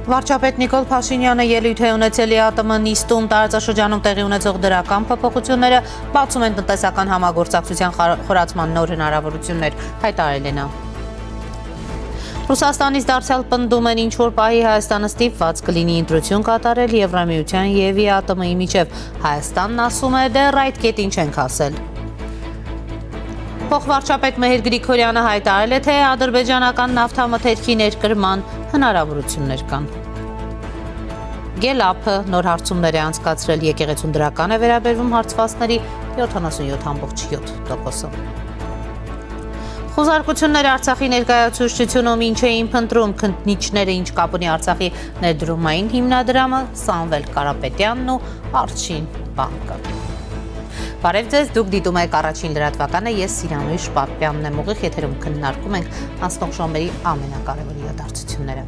Վարչապետ Նիկոլ Փաշինյանը ելույթ է ունեցել ԵԱՏՄ նիստում տարածաշրջանում տեղի ունեցող դրական փոփոխությունները բացում են տնտեսական համագործակցության խորացման նոր հնարավորություններ, հայտարարել է նա։ Ռուսաստանից դարձյալ պնդում են ինչ-որ պահի Հայաստանը ստիպված կլինի ընտրություն կատարել Եվրամիության և ԵԱՏՄ-ի միջև։ Հայաստանն ասում է դեռ այդ կետին չենք հասել։ Փոխվարչապետ Մեհեր Գրիգորյանը հայտարարել է, թե ադրբեջանական նավթամթերքի ներկրման հնարավորություններ կան։ Գելափը նոր հարցումներ է անցկացրել, եկեղեցուն դրական է վերաբերվում հարցվածների 77.7%-ը։ Խոզարկություններ Արցախի ներկայացուցչությունում ինչ էին փնտրում քննիչները, ինչ կապ ունի Արցախի ներդրումային հիմնադրամը, Սամվել Կարապետյանն ու Արչին բանկը։ Բարև ձեզ, դուք դիտում եք առաջին լրատվականը, ես Սիրանույշ Պապյանն եմ, ուղիղ եթերում քննարկում ենք անցնող ժամերի ամենակարևոր իրադարձությունները։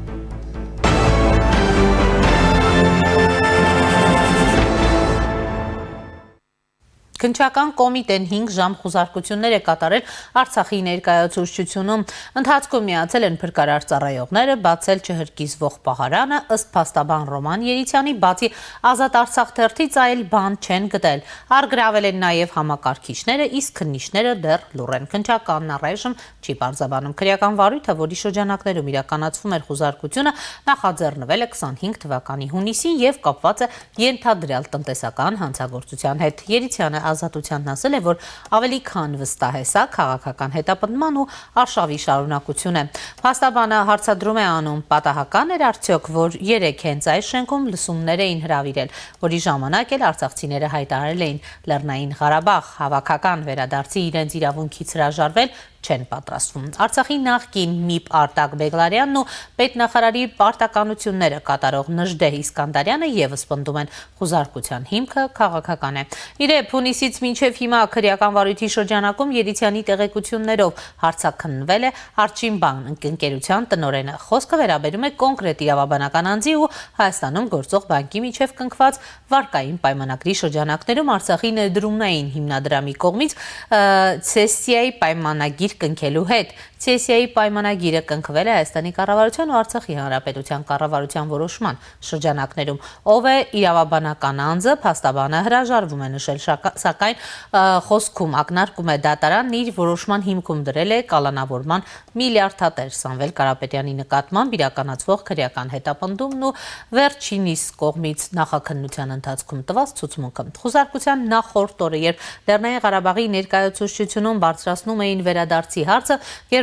Քննչական կոմիտեն 5 ժամ խոզարկություններ է կատարել Արցախի ներկայացուցչությունում։ Ընթացքում միացել են փրկարար ծառայողները, բացել չհրկիզվող պահարանը, ըստ փաստաբան Ռոման Երիցյանի, բացի Ազատ Արցախ թերթից այլ բան չեն գտել։ Առգրավել են նաև համակարգիչները, իսկ քննիչները դեռ լուռ են։ Քննչականն առայժմ չի պարզաբանում։ Քրեական վարույթը, որի շրջանակներում իրականացվում էր խոզարկությունը, նախաձեռնվել է 25 թվականի հունիսին եւ կապված է ենթադրյալ տնտեսական հանցագործության հետ։ Երիցյանը Ազատությանն ասել է, որ ավելի քան վստահ է սա քաղաքական հետապնդման ու արշավի շարունակություն է։ Փաստաբանը հարցադրում է անում, պատահական էր արդյոք, որ 3 հենց այս շենքում լսումներ էին հրավիրել, որի ժամանակ էլ արցախցիները հայտարարել էին Լեռնային Ղարաբաղ հավաքական վերադարձի իրենց իրավունքից հրաժարվել չեն պատրաստվում։ Արցախի նախկին ՄԻՊ Արտակ Բեգլարյանն ու պետնախարարի պարտականությունները կատարող Նժդեհ Իսկանդարյանը եւս պնդում են խոզարկության հիմքը քաղաքական է։ Իրեպ հունիսից մինչև հիմա քրեական վարույթի շրջանակում Երիցյանի տեղեկություններով հարցաքննվել է Արչին բանկ ընկերության տնօրենը։ Խոսքը վերաբերում է կոնկրետ իրավաբանական անձի ու Հայաստանում գործող բանկի միջև կնքված վարկային պայմանագրի շրջանակներում Արցախի ներդրումային հիմնադրամի կողմից ցեսիայի պայմանագիր կնքելու հետ։ Ցեսիայի պայմանագիրը կնքվել է Հայաստանի կառավարության ու Արցախի հանրապետության կառավարության որոշման շրջանակներում։ Ով է իրավաբանական անձը, փաստաբանը հրաժարվում է նշել, սակայն խոսքում ակնարկում է դատարանն իր որոշման հիմքում դրել է կալանավորման միլիարդատեր Սամվել Կարապետյանի նկատմամբ իրականացվող քրեական հետապնդումն ու վերջինիս կողմից նախաքննության ընթացքում տված ցուցմունքը։ Խոզարկության նախորդ օրը, երբ Լեռնային Ղարաբաղի ներկայացուցչությունում բարձրացնում էին վերադարձի հարցը,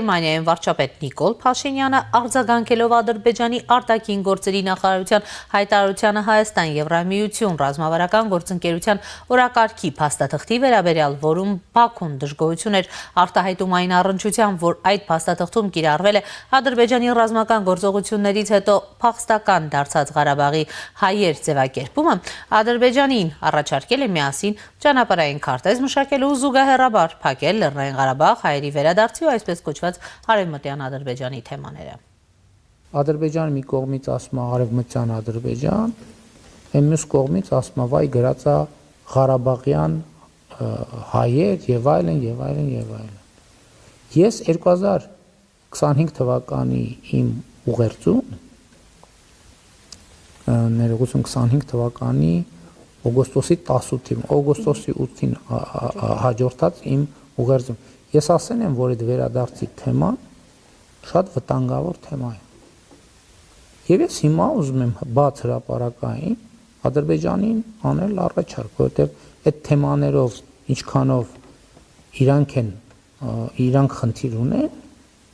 Գերմանիայում վարչապետ Նիկոլ Փաշինյանը արձագանքելով Ադրբեջանի արտաքին գործերի նախարարության հայտարարությանը Հայաստան Եվրամիություն ռազմավարական գործընկերության օրակարգի փաստաթղթի վերաբերյալ, որում Բաքուն դժգոհություն էր արտահայտում այն առնչությամբ, որ այդ փաստաթղթում կիրառվել է Ադրբեջանի ռազմական գործողություններից հետո փախստական դարձած Ղարաբաղի հայեր ձևակերպումը, Ադրբեջանին առաջարկել է միասին ճանապարհային քարտեզ մշակել ու զուգահեռաբար փակել Լեռնային Ղարաբաղ հայերի վերադարձի ու այսպես կոչված արևմտյան Ադրբեջանի թեմաները։ Ադրբեջանը մի կողմից ասում է արևմտյան Ադրբեջան, մյուս կողմից ասում է վայ գրածա Ղարաբաղյան հայեր եւ այլն եւ այլն եւ այլն։ Ես 2025 թվականի իմ ուղերձում ներողություն 25 թվականի օգոստոսի 18-ին, օգոստոսի 8-ին հաջորդած իմ ուղերձում ես ասել եմ, որ այդ վերադարձի թեման շատ վտանգավոր թեմա է։ Եվ ես հիմա ուզում եմ բաց հրապարակային Ադրբեջանին անել առաջարկ, որովհետև այդ թեմաներով ինչքանով իրանք խնդիր ունեն,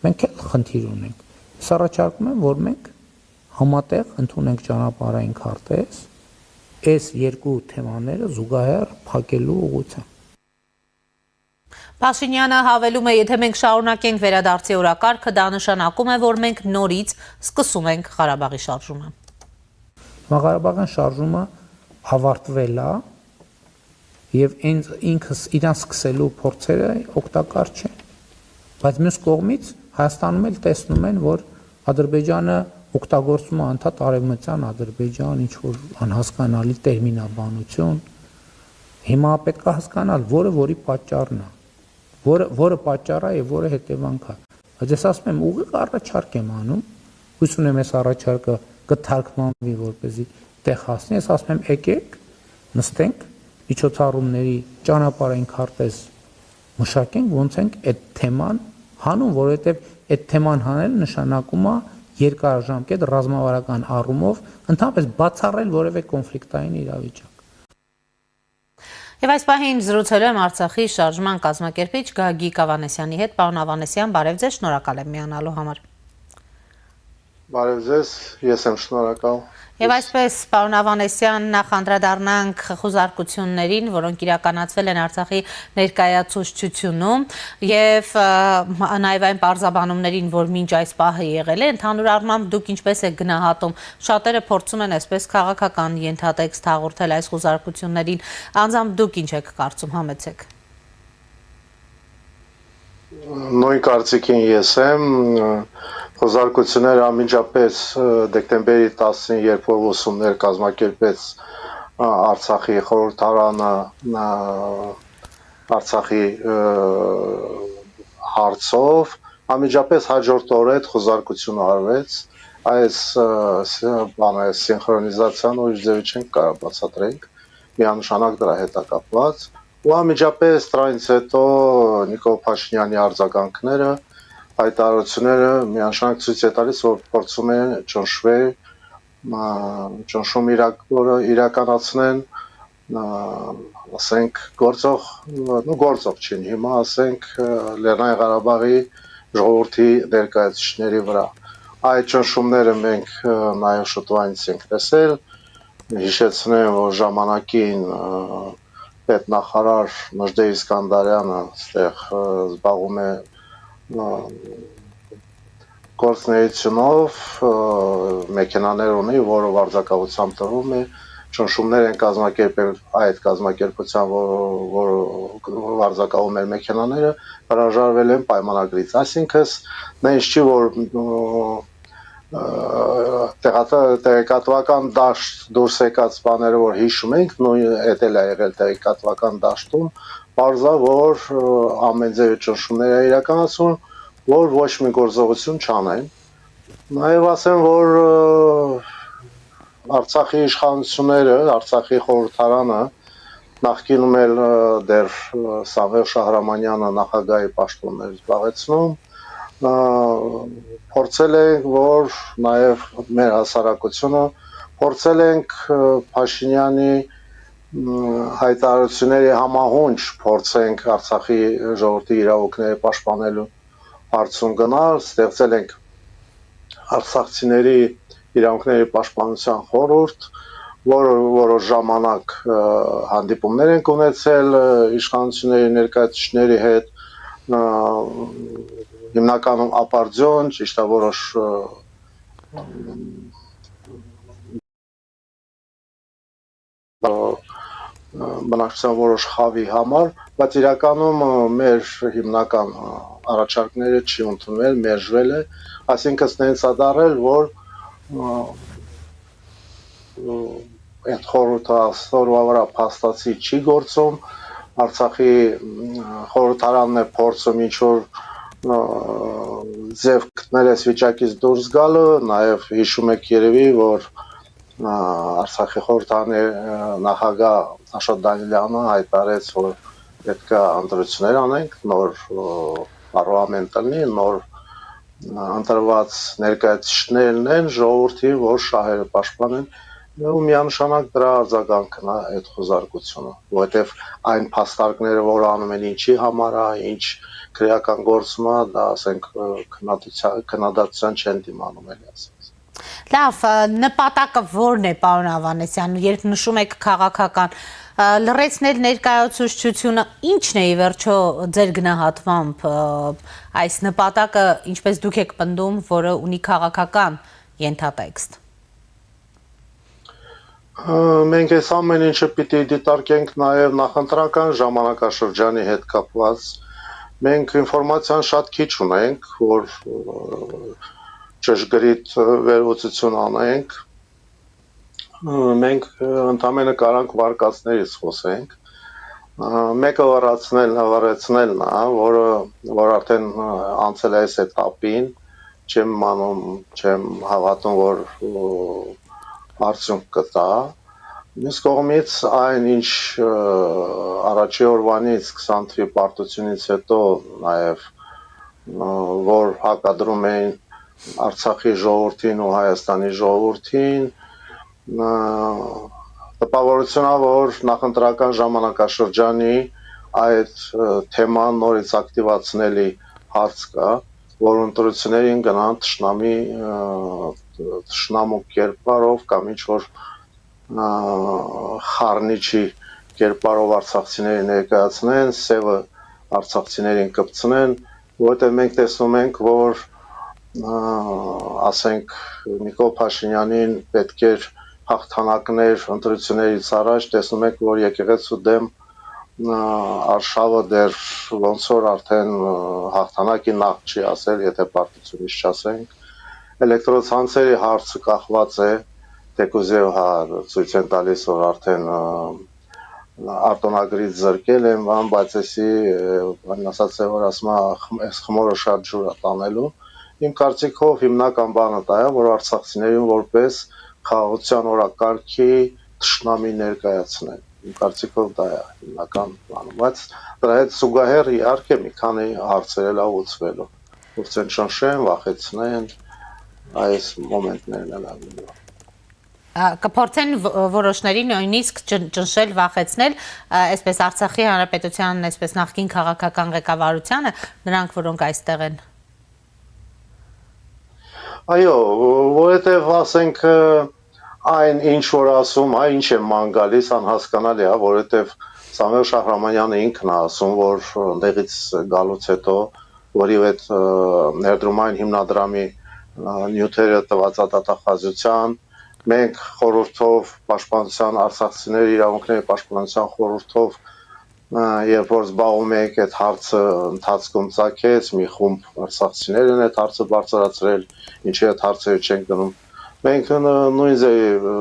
մենք էլ խնդիր ունենք։ Ես առաջարկում եմ, որ մենք համատեղ ընդունենք ճանապարհային քարտեզ, այս երկու թեմաները զուգահեռ փակելու ուղղությամբ։ Փաշինյանը հավելում է, եթե մենք շարունակենք վերադարձի օրակարգը, դա նշանակում է, որ մենք նորից սկսում ենք Ղարաբաղի շարժումը։ Ղարաբաղյան շարժումը ավարտվել է եւ ինքս իրան սկսելու փորձերը օգտակար չեն։ Բայց մյուս կողմից Հայաստանում էլ տեսնում են, որ Ադրբեջանը օգտագործում է անդադ արևմտյան Ադրբեջան, ինչ որ անհասկանալի տերմինաբանություն։ Հիմա պետք է հասկանալ, որի պատճառն է, որը պատճառ է եւ որը հետևանք է։ Բայց ես ասում եմ, ուղիղ առաջարկ եմ անում, հույս ունեմ այս առաջարկը կթարգմանվի, որպեսզի տեղ հասնի, ես ասում եմ, եկեք, նստենք, միջոցառումների ճանապարհային քարտեզ մշակենք, ոնց ենք այդ թեման հանում, որովհետև այդ թեման հանելը նշանակում է երկարաժամկետ ռազմավարական առումով ընդհանրապես բացառել որևէ կոնֆլիկտային իրավիճակ։ Եվ այս պահին զրուցել եմ Արցախի շարժման կազմակերպիչ Գագիկ Ավանեսյանի հետ։ Պարոն Ավանեսյան, բարև ձեզ, շնորհակալ եմ միանալու համար։ Բարև ձեզ, ես եմ շնորհակալ։ Եվ այսպես, պարոն Ավանեսյան, նախ անդրադառնանք խուզարկություններին, որոնք իրականացվել են Արցախի ներկայացուցչությունում, եւ նաեւ այն պարզաբանումներին, որ մինչ այս պահը եղել է, ընդհանուր առմամբ դուք ինչպես եք գնահատում։ Շատերը փորձում են այսպես քաղաքական ենթատեքստ հաղորդել այս խուզարկություններին, անձամբ դուք ինչ եք կարծում, համեցեք։ Նույն կարծիքին ես եմ, խոզարկությունները անմիջապես դեկտեմբերի 10-ին, երբ որ ուսումներ կազմակերպեց Արցախի խորհրդարանը Արցախի հարցով, անմիջապես հաջորդ օրը այդ խոզարկությունը արվեց, այս սինխրոնիզացիան ուրիշ ձևի չենք կարող բացատրենք, միանշանակ դրա հետ է կապված, ու անմիջապես դրանից հետո Նիկոլ Փաշինյանի արձագանքները, հայտարարությունները միանշանակ ցույց է տալիս, որ փորձում են ճնշում իրականացնեն, ասենք գործող չեն հիմա, ասենք Լեռնային Ղարաբաղի ժողովրդի ներկայացուցիչների վրա։ Այդ ճնշումները մենք նաև շուտվանից ենք տեսել, հիշեցնեմ, որ ժամանակին պետնախարար Մժդե Իսկանդարյանը այստեղ զբաղվում է գործունեությունով, մեքենաներ ունի, որը վարձակալությամբ տրվում է, ճնշումներ են կազմակերպել այդ կազմակերպության, որ վարձակալում էր մեքենաները, հրաժարվել են պայմանագրից։ Այսինքն, նենց չի, որ տեղեկատվական դաշտ դուրս եկած բաները, որ հիշում ենք, էդ էլ է եղել տեղեկատվական դաշտում, պարզա, որ ամեն ձևի ճնշումներ է իրականացում, որ ոչ մի գործողություն չանեն։ Նաև ասեմ, որ Արցախի իշխանությունները, Արցախի խորհրդարանը նախկինում էլ դեռ Սամվել Շահրամանյանը նախագահի պաշտոններ զբաղեցնում, փորձել ենք, որ նաև մեր հասարակությունը փորձել ենք Փաշինյանի հայտարարությունների համահունչ փորձենք Արցախի ժողովրդի իրավունքները պաշտպանելու հարցում գնալ, ստեղծել ենք արցախցիների իրավունքների պաշտպանության խորհուրդ, որոշ ժամանակ հանդիպումներ ենք ունեցել իշխանությունների ներկայացուցիչների հետ, հիմնականում ապարդյոն, ճիշտ է որոշ բնակչության որոշ խավի համար, բայց իրականում մեր հիմնական առաջարկները չի ընդունվել, մերժվել է, այսինքն նենց է դարել, որ այդ խորհուրդը ստորվա վրա փաստացի չի գործում, Արցախի խորհրդարանն է փորձում ինչ-որ ձև գտնել այս վիճակից դուրս գալը, նաև հիշում եք երևի, որ Արցախի խորհրդարանի նախագահ Աշոտ Դանիելյանը հայտարարեց, որ պետք է ընտրություններ անենք, նոր պարլամենտ լինի, նոր ընտրված ներկայացուցիչներն են ժողովրդի, որ շահերը պաշտպանեն, ու միանշանակ դրա արձագանքն է այդ խոզարկությունը, որովհետև այն փաստարկները, որ անում են ինչի համար է, ինչ քրեական գործում է, դա ասենք քննադատության չեն դիմանում էլի ասած։ Լավ, նպատակը ո՞րն է, պարոն Ավանեսյան, երբ նշում եք քաղաքական, լրացնել ներկայացուցչությունը, ի՞նչն է ի վերջո ձեր գնահատմամբ այս նպատակը, ինչպես դուք եք պնդում, որը ունի քաղաքական ենթատեքստ։ Մենք այս ամեն ինչը պիտի դիտարկենք նաև նախընտրական ժամանակաշրջանի հետ կապված։ Մենք ինֆորմացիան շատ քիչ ունենք, որ ճշգրիտ վերլուծություն անենք։ Մենք ընդամենը կարանք վարկածներից խոսենք։ Մեկը վառեցնելն է, որ արդեն անցել է այս էտապին, չեմ մանում, չեմ հավատում, որ արդյունք կտա։ Մյուս կողմից այն ինչ առաջի օրվանից 20 թվականի պարտությունից հետո նաև որ հակադրում էին Արցախի ժողովրդին ու Հայաստանի ժողովրդին, տպավորությունա որ նախընտրական ժամանակաշրջանի այդ թեման նորից ակտիվացնելի հարց կա, որ ընտրություններին գնան թշնամու կերպարով կամ ինչ որ խառնիչի կերպարով արցախցիներին ներկայացնեն, սևը արցախցիներին կպցնեն, որովհետև մենք տեսնում ենք, որ ասենք Նիկոլ Փաշինյանին պետք էր հաղթանակներ ընտրություններից առաջ, տեսնում եք, որ եկեղեցու դեմ արշավը դեռ ոնց որ արդեն հաղթանակի նախ չի ասել, եթե պարտությունից չասենք, էլեկտրոցանցերի հարցը կախված է, թեկուզև ցույց են տալիս, որ արդեն արտոնագրից զրկել են, բայց էսի ասած է, որ ասում է խմորը շատ ջուր է տանելու։ Իմ կարծիքով հիմնական բանը դա է, որ արցախցիներին որպես խաղաղության օրակարգի թշնամի ներկայացնեն։ Իմ կարծիքով դա է հիմնական բանը, բայց դրա հետ զուգահեռ իհարկե մի քանի հարցեր էլ աղուցվելու, փորձեն ճնշեն, վախեցնեն, այս մոմենտներն էլ ալու։ Կփորձեն որոշների նույնիսկ ճնշել, վախեցնել, այսպես Արցախի Հանրապետության, այսպես նախկին քաղաքական ղեկավարությանը, նրանք, որոնք այստեղ են։ Այո, որովհետև ասենք այն ինչ որ ասում, ինչ է ման գալիս, անհասկանալի է, որովհետև Սամվել Շահրամանյանը ինքն է ասում, որ ընդեղից գալուց հետո, որի հետ ներդրումային հիմնադրամի նյութերը տված դատախազության, մենք խորհրդով պաշտպանության արցախցիների իրավունքների պաշտպանության խորհրդով երբ որ զբաղվում ենք այդ հարցը ընթացքում ցակեց մի խումբ արցախցիներ են այդ հարցը բարձրացրել, ինչի այդ հարցերը չեն գնում։ Մենք նույն ձևի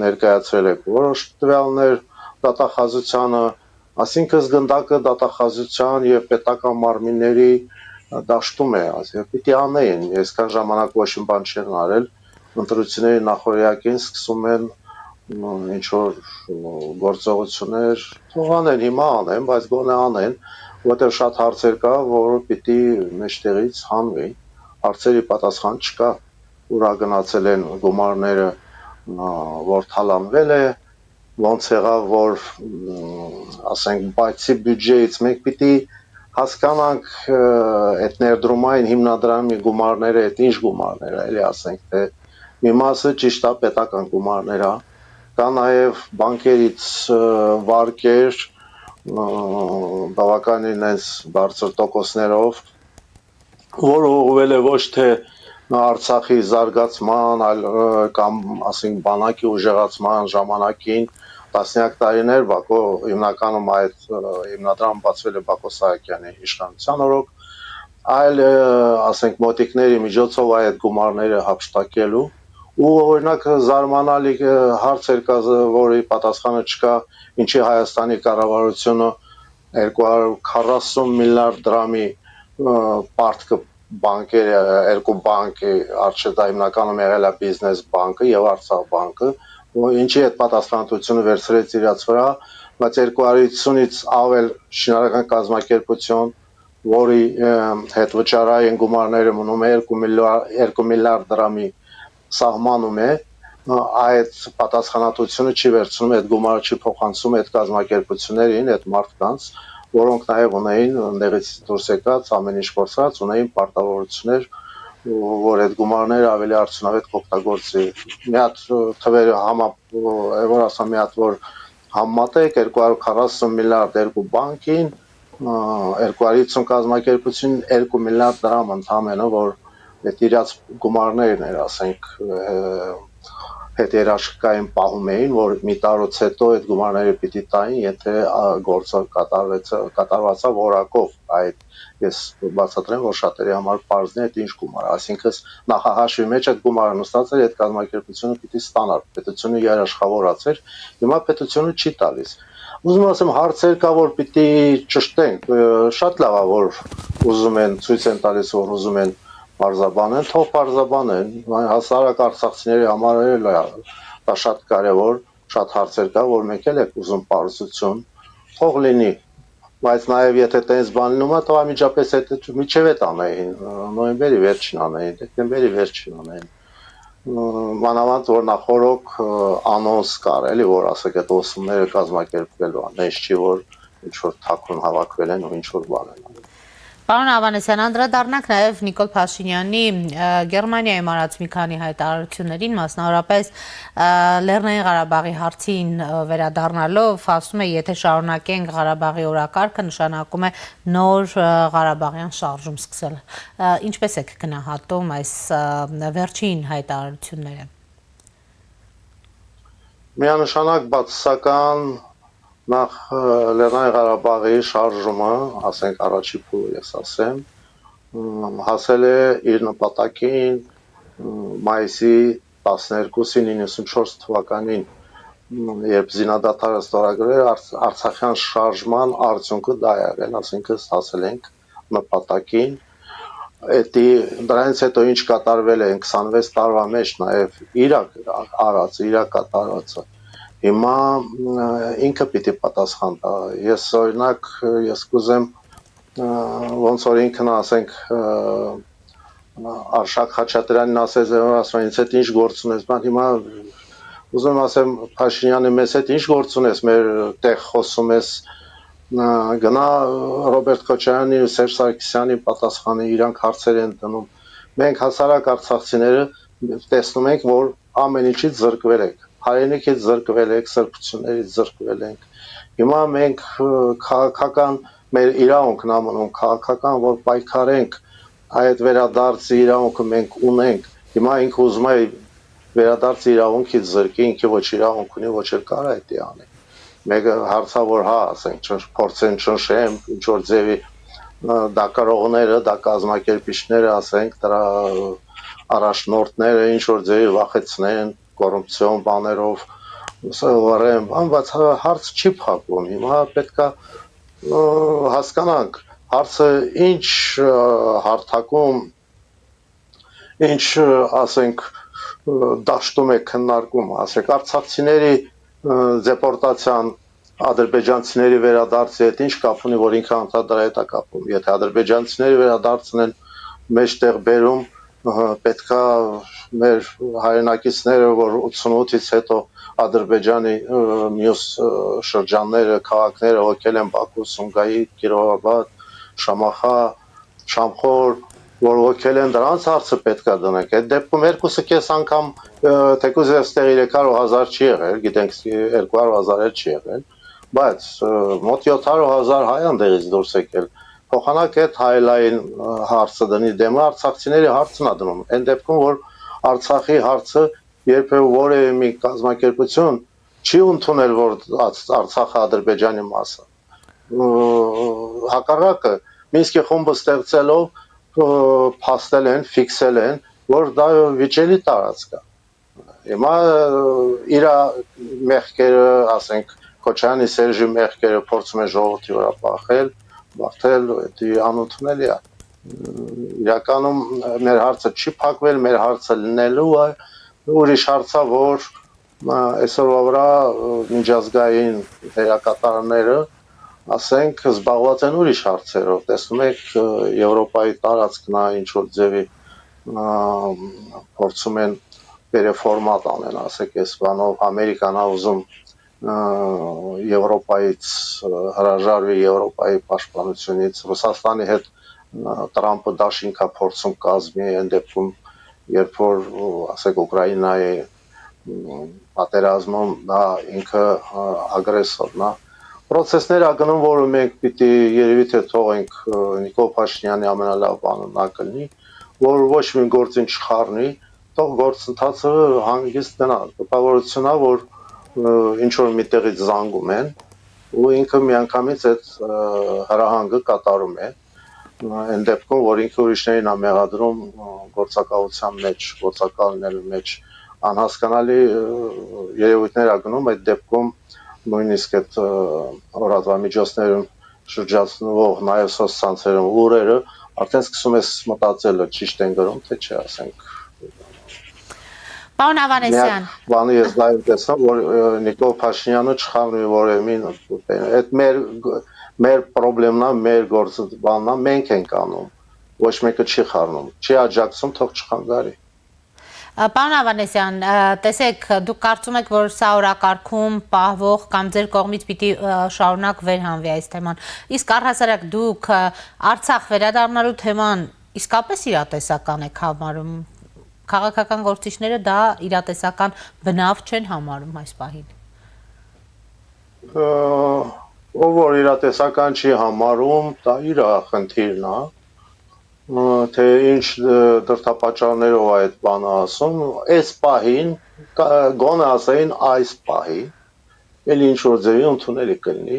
ներկայացրել ենք որոշ տվյալներ դատախազությանը, այսինքն զգնդակը դատախազության եւ պետական մարմինների դաշտում է, ասել պիտի անեին, այսքան ժամանակ ոչ մի բան չեն արել, ընտրությունների նախօրյակին սկսում են ինչ որ գործողություններ թող անեն, հիմա անեն, բայց գոնե անեն, որտեղ շատ հարցեր կա, որը պիտի մեջտեղից հանվի, հարցերի պատասխան չկա, ուրա գնացել են գումարները, որ թալանվել է, ոնց եղավ, որ ասենք բացի բյուջեից մենք պիտի հասկանանք այդ ներդրումային հիմնադրամի գումարները, այդ ինչ գումարներ է, էլի ասենք, թե մի մասը ճիշտ է պետական գումարներ է, կա նաև բանկերից վարկեր բավականին այս բարձր տոկոսներով, որը ուղղվել է ոչ թե Արցախի զարգացման, այլ կամ ասենք բանակի ուժեղացման ժամանակին տասնյակ տարիներ Բաքո հիմնականում այդ հիմնադրամը բացվել է Բաքո Սահակյանի իշխանության օրոք, այլ ասենք մոտիկների միջոցով այդ գումարները հափշտակելու ու օրինակ զարմանալի հարց էր կա, որի պատասխանը չկա, ինչի Հայաստանի կառավարությունը 240 միլիարդ դրամի պարտքը բանկեր, երկու բանկի արժե դա հիմնականում եղել է բիզնես բանկը եւ Արցախ բանկը, ինչի այդ պատասխանատվությունը վերցրեց իրաց վրա, բայց 250-ից ավել շինարարական կազմակերպություն, որի հետ վճարային գումարները մնում է 2 միլիարդ դրամի սահմանում է, այդ պատասխանատվությունը չի վերցնում, այդ գումարը չի փոխանցում այդ կազմակերպություններին, այդ մարդկանց, որոնք նաև ունեին ընդեղից դուրս եկած, ամեն ինչ կորցրած, ունեին պարտավորություններ, որ այդ գումարները ավելի արդյունավետ կօգտագործի։ Մի հատ թվերը որ ասեմ մի հատ որ համատեք 240 միլիարդ երկու բանկին, 250 կազմակերպություն 2 միլիարդ դրամ ընդամենը, որ այդ իրաց գումարներն էր, ասենք, հետ երաշխիքային պահում էին, որ մի տարուց հետո այդ գումարները պիտի տային, եթե գործը կատարվածավ որակով, այդ ես բացատրեմ, որ շատերի համար պարզն է այդ ինչ գումար, այսինքն նախահաշվի մեջ այդ գումարը նստած էր, այդ կազմակերպությունը պիտի ստանար, պետությունը երաշխավորած էր, հիմա պետությունը չի տալիս։ Ուզում ասեմ հարցեր կա, որ պիտի ճշտենք, շատ լավ է, որ ուզում են, ցույց են տալիս, որ ուզում են Պարզաբանեն, թող պարզաբանեն, հասարակ արցախցիների համար էլ դա շատ կարևոր, շատ հարցեր կա, որ մենք էլ եք ուզում պարզություն, թող լինի, բայց նաև եթե տենց բան լինում է, թող ամիջապես այդ միջև էտ անեին, նոյեմբերի վերջին անեին, դեկտեմբերի վերջին անեին, մանավանդ որ նախորոք անոնս կար, էլի որ ասեք այդ ոսումները կազմակերպվելու են, հենց չի որ ինչ-որ թաքուն հավաքվել են ու ինչ-որ բան են անում։ Պարոն Ավանեսյան, անդրադառնանք նաև Նիկոլ Փաշինյանի Գերմանիայում արած մի քանի հայտարարություններին, մասնավորապես Լեռնային Ղարաբաղի հարցին վերադառնալով, ասում է, եթե շարունակենք Ղարաբաղի օրակարգը, նշանակում է նոր Ղարաբաղյան շարժում սկսել։ Ինչպես եք գնահատում այս վերջին հայտարարությունները։ Միանշանակ բացասական նախ Լեռնային Ղարաբաղի շարժումը, ասենք առաջի փուլը ես ասեմ, հասել է իր նպատակին մայիսի 12-ին 94 թվականին, երբ զինադադարը ստորագրել Արցախյան շարժման արդյունքը դա եղել, ասենք հասել ենք նպատակին, դրանից հետո ինչ կատարվել է 26 տարվա մեջ նաև իրակ կատարվածը, հիմա ինքը պիտի պատասխան տա, ես օրինակ, ես կուզեմ ոնց որ ինքն ասենք Արշակ Խաչատրյանին ասեց, ասում ինձ հետ ինչ գործ ունես, բան հիմա ուզում ասեմ Փաշինյանը մեզ հետ ինչ գործ ունես, մեր տեղ խոսում ես, գնա Ռոբերտ Քոչարյանի ու Սերժ Սարգսյանի պատասխանը իրանք հարցեր են դնում, մենք հասարակ արցախցիները տեսնում ենք, որ ամեն ինչից զրկվել ենք, հայրենիքից զրկվել ենք, սրբություններից զրկվել ենք, հիմա մենք քաղաքական մեր իրավունքն ամնում քաղաքական, որ պայքարենք, այդ վերադարձի իրավունքը մենք ունենք, հիմա ինքը ուզում է վերադարձի իրավունքից զրկի, ինքը ոչ իրավունք ունի, ոչ էլ կարա դա անի։ Մեկը հարցավոր հա, ասենք, փորձեն ճնշեմ, ինչ որ ձևի դա կարողները, դա կազմակերպիչները, ասենք, դրա առաջնորդները ինչ որ ձևի վախեցնեն, կոռուպցիոն բաներով, վարեն, բայց հարց չի փակվում, հիմա պետքա հասկանանք, հարցը ինչ հարթակում, ինչ, ասենք, դաշտում է քննարկում, ասեք, արցախցիների դեպորտացիան ադրբեջանցիների վերադարձի հետ ինչ կապ ունի, որ ինքը անդադար հետ է կապում, եթե ադրբեջանցիների վերադարձն են մեջտեղ բերում, պետքա մեր հայրենակիցները, որ 88-ից հետո Ադրբեջանի մյուս շրջանները, քաղաքները հոգել են Բաքու, Սումգայիթ, Կիրովաբադ, Շամախա, Շամխոր, որ հոգել են դրանց հարցը պետքա դնենք։ Այդ դեպքում 2.5 անգամ թեկուզ այստեղ 300,000 չի եղել, գիտենք 200,000 էլ չի եղել, բայց մոտ 700,000 հայ անդեղից դուրս եկել։ Փոխանակ այդ հայլային հարցը դնի դեմը արցախցիների հարցն է դնում։ Այն դեպքում որ Արցախի հարցը երբևէ որևէ մի կազմակերպություն չի ընդունել որ Արցախը Ադրբեջանի մասը։ Հակառակը Մինսկի խումբը ստեղծելով փաստել են, ֆիքսել են, որ դա վիճելի տարածք է։ Հիմա իր մեղքերը, ասենք, Քոչարյանի Սերժի մեղքերը փորձում են ժողովրդի վրա բախել, բախել, դա անընդունելի է։ Իրականում մեր հարցը չի փակվել, մեր հարցը լինելու է, ուրիշ հարցը, որ այսօրվա վրա միջազգային դերակատարները, ասենք, զբաղված են ուրիշ հարցերով, տեսնում եք Եվրոպայի տարածքն է ինչ որ ձևի փորձում են ռեֆորմատ անեն, ասեք, այս բանով Ամերիկան ուզում Եվրոպայից հրաժարվի Եվրոպայի պաշտպանությունից, Ռուսաստանի հետ Տրամպը դաշինքա փորձում կազմի այն դեպքում, երբ որ, ասեք, Ուկրաինայի պատերազմում դա ինքը ագրեսորն է, Պրոցեսները գնում, որ մենք պիտի երևի թե թողենք Նիկոլ Փաշինյանի ամենալավ բանը նա կլինի, որ ոչ մի գործին չխառնի, թող գործընթացը հանգիստ գնա։ Տպավորությունն է, որ ինչ որ միտեղից զանգում են, ու ինքը միանգամից այդ հրահանգը կատարում է։ Այն դեպքում, որ ինքը ուրիշներին է մեղադրում գործակալության մեջ, գործակալնելու մեջ, անհասկանալի երևույթներ է գնում, այդ դեպքում նույնիսկ այդ օրատվա միջոցներում շրջացնող նաև սոցցանցերում լուրերը, արդեն սկսում ես մտածել ճիշտ են գրում, թե չէ, ասենք։ Պարոն Ավանեսյան, բանի ես լայվ տեսա, որ Նիկոլ Փաշինյանը չխառնի որևին, այդ մեր պրոբլեմն է, մեր գործը բանն է, մենք ենք անում, ոչ մեկը չի խառնում, չի աջակցում, թող չխանգարի։ Պարոն Ավանեսյան, տեսեք, դուք կարծում եք, որ սա օրակարգում պահվող կամ ձեր կողմից պիտի շարունակ վերհանվի այս թեման։ Իսկ առհասարակ դուք Արցախ վերադառնալու թեման իսկապես իրատեսական եք համարում։ Քաղաքական գործիչները դա իրատեսական բնավ չեն համարում այս պահին։ Ով որ իրատեսական չի համարում, դա իր խնդիրն է։ Թե ինչ դրդապատճառներով այդ բանը ասում, այս պահին, գոնե ասային այս պահին, էլ ինչ որ ձևի ընդունելի կլինի,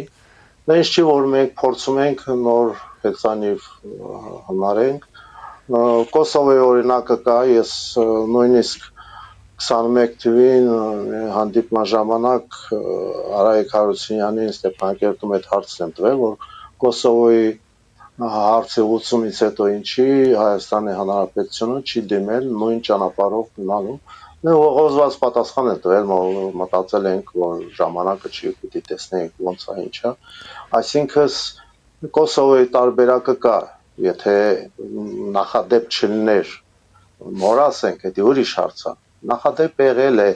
դա ինչ չի, որ մենք փորձում ենք նոր հեծանիվ հնարենք, Կոսովոյի օրինակը կա, ես նույնիսկ 21 թվին հանդիպման ժամանակ Արայիկ Հարությունյանին Ստեփանակերտում այդ հարցն եմ տվել, որ Կոսովոյի հարցի ուսումից հետո ինչի Հայաստանի Հանրապետությունը չի դիմել նույն ճանապարհով գնալու։ Ուղղված պատասխան է տվել, մտածել ենք, որ ժամանակը չի, պիտի տեսնենք ոնց է ինչա։ Այսինքն Կոսովոյի տարբերակը կա, եթե նախադեպ չլիներ, նոր ասենք, դա ուրիշ հարց է։ Նախադեպ եղել է։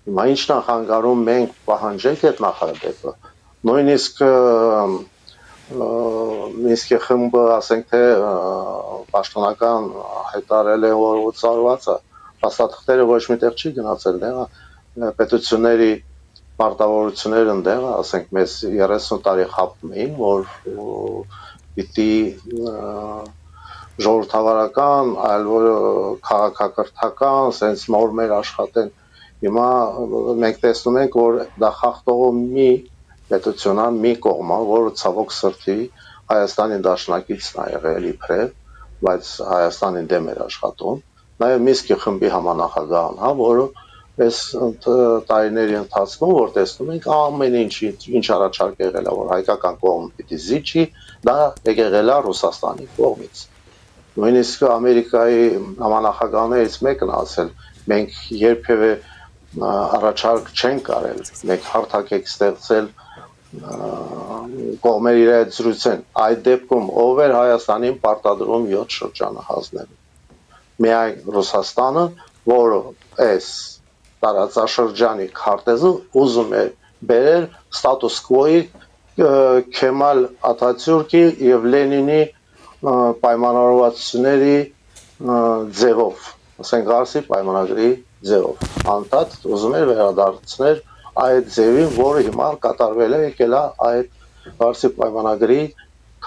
Հիմա ինչն է խանգարում մենք պահանջենք այդ նախադեպը։ Նույնիսկ Մինսկի խմբը, ասենք թե պաշտոնական հայտարարել է, որ ուծարված է, փաստաթղթերը ոչ միտեղ չի գնացել, պետությունների պարտավորություններ ընդեղ, ասենք մեզ 30 տարի խապում էին, որ պիտի ժողովրդավարական, այլ որ քաղաքակրթական, սենց նորմեր աշխատեն։ Հիմա մենք տեսնում ենք, որ դա խախտողը մի պետությունա մի կողմա, որը ցավոք սրտի Հայաստանի դաշնակիցն է եղել իբրև, բայց Հայաստանի դեմ էր աշխատում, նաև Մինսկի խմբի համանախագահն է, որը այս տարիների ընթացքում, որ տեսնում ենք ամեն ինչ առաջարկ եղել է, որ հայկական կողմը պիտի զիջի, դա եղել է Ռուսաստանի կողմից։ Նույնիսկ Ամերիկայի համանախագահներից մեկն ասել, մենք երբևէ առաջարկ չենք արել, մենք հարթակ եք ստեղծել կողմերը իրար հետ զրուցեն, այդ դեպքում ով էր Հայաստանին պարտադրում 7 շրջանը հանձնելու։ Միայն Ռուսաստանը, որը այս տարածաշրջանի քարտեզը ուզում է բերել ստատուս քվոյի Քեմալ Աթաթյուրքի եւ Լենինի պայմանավորվածությունների ձևով, ասենք Գարսի պայմանագրի ձևով, անդադ ուզում էր վերադարձնել այդ ձևին, որը հիմա կատարվել է եկել է այդ Գարսի պայմանագրի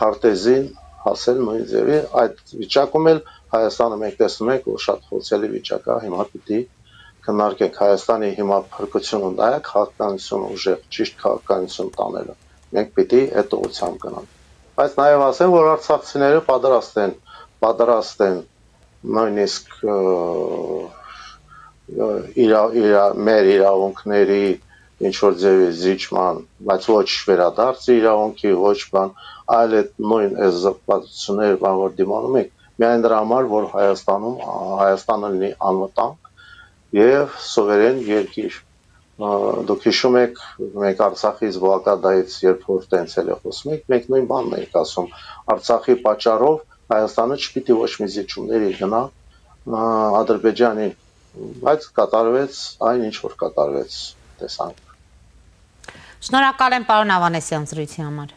քարտեզին հասել նույն ձևի, այդ վիճակում էլ Հայաստանը մենք տեսնում ենք, որ շատ խոցելի վիճակ է, հիմա պիտի քննարկենք Հայաստանի հիմա փրկությունը դա է, քաղաքականություն ուժեղ, ճիշտ քաղաքականություն տանելը։ Մենք պիտի այդ ուղղությամբ գնանք։ Բայց նաև ասեմ, որ արցախցիները պատրաստ են նույնիսկ մեր իրավունքների ինչ որ ձևի զիջման, բայց ոչ վերադարձի իրավունքի, ոչ բան, այլ այդ նույն այս զբաղվածությունները, բան որ դիմանում ենք, միայն դրա համար, որ Հայաստանը լինի անվտանգ եւ սուվերեն երկիր։ Դուք հիշում եք, մենք Արցախի զբաղկադայից երբ որ տենցել է խոսում ենք, մենք նույն բանն ենք ասում, Արցախի պատճառով Հայաստանը չպիտի ոչ մի զիջումների գնա Ադրբեջանին, բայց կատարվեց այն ինչ որ կատարվեց, տեսանք։ Շնորհակալ եմ պարոն Ավանեսյան զրույցի համար։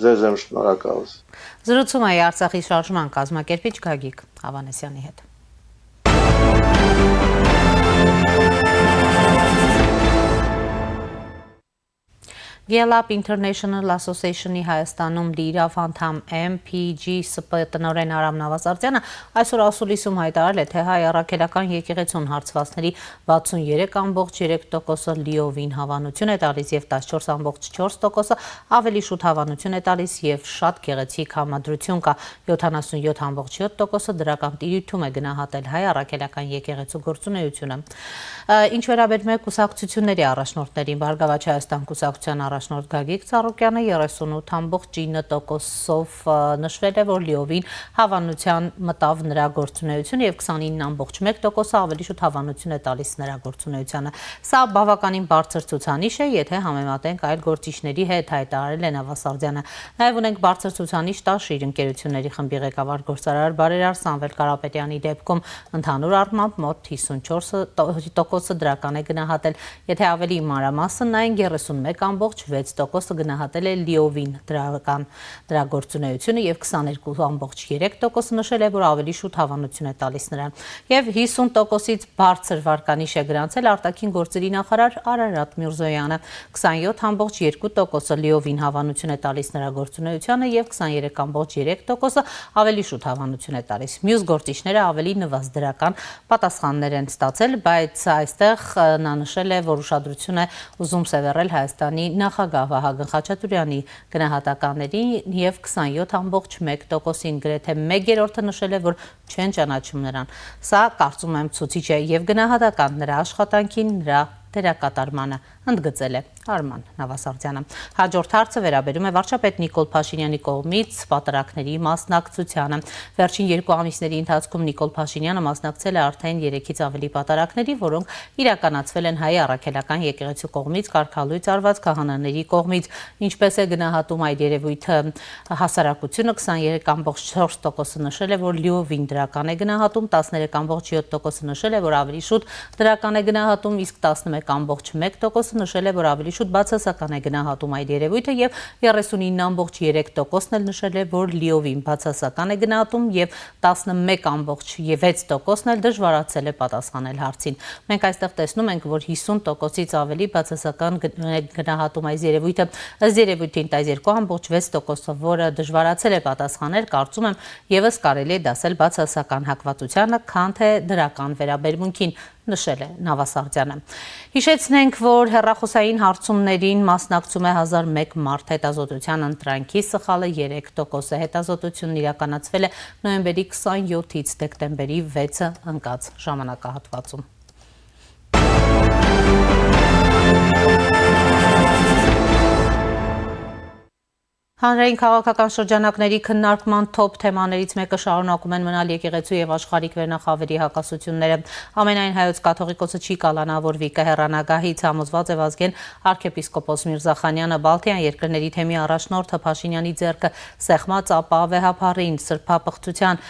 Ձեզ եմ շնորհակալ։ Զրուցում էի Արցախի շարժման կազմակերպիչ Գագիկ Ավանեսյանի հետ։ Gelab International Association-ի Հայաստանում լիիրավ անդամ MPG-SP տնօրեն Արամ Նավասարդյանը այսօր ասուլիսում հայտարարել է, թե հայ առաքելական եկեղեցուն հարցվածների 63.3%-ը լիովին հավանություն է տալիս եւ 14.4%-ը ավելի շուտ հավանություն է տալիս եւ շատ գեղեցիկ համադրություն կա 77.7%-ը դրական տիրույթում է գնահատել հայ առաքելական եկեղեցու գործունեությունը։ Ինչ վերաբերում է կուսակցությունների առաջնորդներին, Բարգավաճ Հայաստան կուսակցության առաջնորդ Գագիկ Ծառուկյանը 38.9%-ով նշվել է, որ լիովին հավանության մտավ նրա գործունեությունը եւ 29.1%-ը ավելի շուտ հավանություն է տալիս նրա գործունեությանը։ Սա բավականին բարձր ցուցանիշ է, եթե համեմատենք այլ գործիչների հետ, հայտարարել է Նավասարդյանը։ Նաեւ ունենք բարձր ցուցանիշ 10 իր ընկերությունների խմբի ղեկավար գործարար բարերար Սամվել Կարապետյանի դեպքում ընդհանուր առմամբ մոտ 54% դրական է գնահատել, եթե ավելի մանրամասն նայենք 31.6%-ը գնահատել է լիովին դրական դրա գործունեությունը եւ 22.3%-ը նշել է, որ ավելի շուտ հավանություն է տալիս նրան։ Եվ 50%-ից բարձր վարկանիշ է գրանցել արտաքին գործերի նախարար Արարատ Միրզոյանը, 27.2%-ը լիովին հավանություն է տալիս նրա գործունեությանը եւ 23.3%-ը ավելի շուտ հավանություն է տալիս։ Մյուս գործիչները ավելի նվազ դրական պատասխաններ են ստացել, բայց այստեղ նա նշել է, որ ուշադրություն է ուզում սևեռել Հայաստանի նախագահ Վահագն Խաչատուրյանի գնահատականներին եւ 27.1%-ին գրեթե 1/3-ը նշել է, որ չեն ճանաչում նրան։ Սա կարծում եմ ցուցիչ է եւ գնահատական նրա աշխատանքին, նրա դերակատարմանը, ընդգծել է Արման Նավասարդյանը։ Հաջորդ հարցը վերաբերում է վարչապետ Նիկոլ Փաշինյանի կողմից պատարակների մասնակցությանը։ Վերջին 2 ամիսների ընթացքում Նիկոլ Փաշինյանը մասնակցել է արդեն 3-ից ավելի պատարակների, որոնք իրականացվել են հայ առաքելական եկեղեցու կողմից կարգալույծ արված քահանաների կողմից։ Ինչպես է գնահատում այդ երևույթը հասարակությունը, 23.4%-ը նշել է, որ լիովին դրական է գնահատում, 13.7%-ը նշել է, որ ավելի շուտ դրական է գնահատում, իսկ 11.1%-ը նշել է, որ ավելի շուտ բացասական է գնահատում այդ երևույթը եւ 39.3%-ն էլ նշել է, որ լիովին բացասական է գնահատում եւ 11.6%-ն էլ դժվարացել է պատասխանել հարցին։ Մենք այստեղ տեսնում ենք, որ 50%-ից ավելի բացասական գնահատում այս երևույթը, ըստ երևույթին 2.6%-ը, որը դժվարացել է պատասխանել, կարծում եմ, եւս կարելի է դասել բացասական հակվածությանը, քան թե դրական վերաբերմունքին, նշել է Նավասարդյանը։ Հիշեցնենք, որ հեռախոսային հարցումներին մասնակցում է 1001 մարդ, հետազոտության ընտրանքի սխալը 3%-ը։ Հետազոտությունն իրականացվել է նոյեմբերի 27-ից դեկտեմբերի 6-ը ընկած ժամանակահատվածում։ Հանրային քաղաքական շրջանակների քննարկման թոփ թեմաներից մեկը շարունակում են մնալ եկեղեցու եւ աշխարհիկ վերնախավերի հակասությունները։ Ամենայն հայոց կաթողիկոսը չի կալանա, որ Վիկը հեռանագահից համոզված է Վազգեն arczepiskopos Միրզախանյանը Բալթյան երկրների թեմի առաջնորդը Փաշինյանի ձեռքը սեղմած ապա վեհապարին սրբապղծության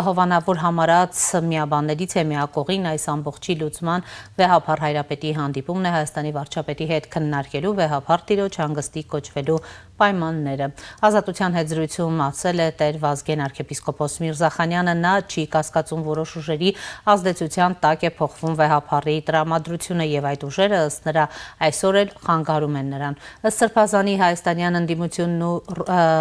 հովանավոր համարած միաբաններից է միակողին այս ամբողջի լուծման վեհապար հայրապետի հանդիպումն է Հայաստանի վարչապետի հետ քննարկելու վեհապար տիրոջ հանգստի կոչվելու պայմանները։ Ազատության հետ զրույցում ասել է Տեր Վազգեն arczepiskopos Միրզախանյանը, նա չի կասկածում որոշ ուժերի ազդեցության տակ է փոխվում վեհապարի տրամադրությունը եւ այդ ուժերը ըստ նրա այսօր էլ խանգարում են նրան։ Ըստ Սրբազանի հայաստանյան ընդդիմությունն ու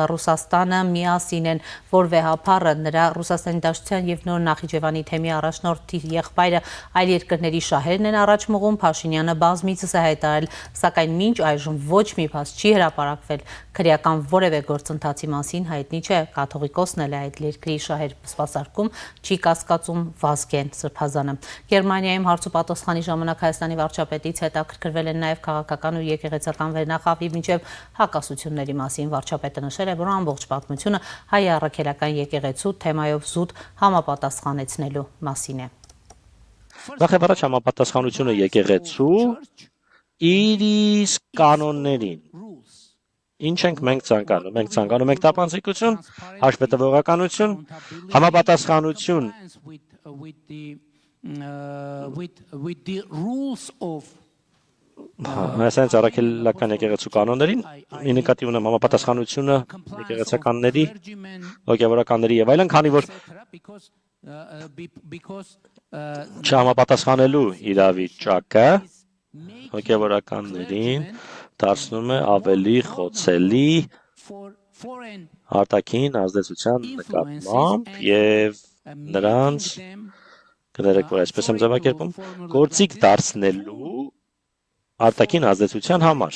Ռուսաստանը միասին են, որ վեհապարը նրա Ռուսաստանի Դաշնության եւ Նոր Նախիջևանի թեմի առաջնորդի եղբայրը այլ երկրների շահերն են առաջ մղում, Փաշինյանը բազմիցս է հայտարարել, սակայն մինչ այժմ ոչ մի փաստ չի հրապարակվել քրեական որևէ գործընթացի մասին, հայտնի չէ, կաթողիկոսն էլ է այդ երկրի շահեր սպասարկում, չի կասկածում Վազգեն Սրբազանը։ Գերմանիայում հարց ու պատասխանի ժամանակ Հայաստանի վարչապետից հետաքրքրվել են նաև քաղաքական ու եկեղեցական վերնախավի միջև հակասությունների մասին։ Վարչապետը նշել է, որ ամբողջ պատմությունը հայ առաքելական եկեղեցու թեմայով զուտ համապատասխանեցնելու մասին է։ Նախ եւ առաջ համապատասխանությունը եկեղեցու իր իսկ կանոններին։ Ինչ ենք մենք ցանկանում։ Մենք ցանկանում ենք տապանցիկություն, հաշվետվողականություն, համապատասխանություն Հայաստանի առաքելական եկեղեցու կանոններին, ի նկատի ունեմ համապատասխանությունը եկեղեցականների, հոգևորականների եւ այլն, քանի որ չհամապատասխանելու իրավիճակը հոգևորականներին դարձնում է ավելի խոցելի արտաքին ազդեցության նկատմամբ եւ նրանց կներեք, որ այսպես եմ ձևակերպում, գործիք դարձնելու արտաքին ազդեցության համար։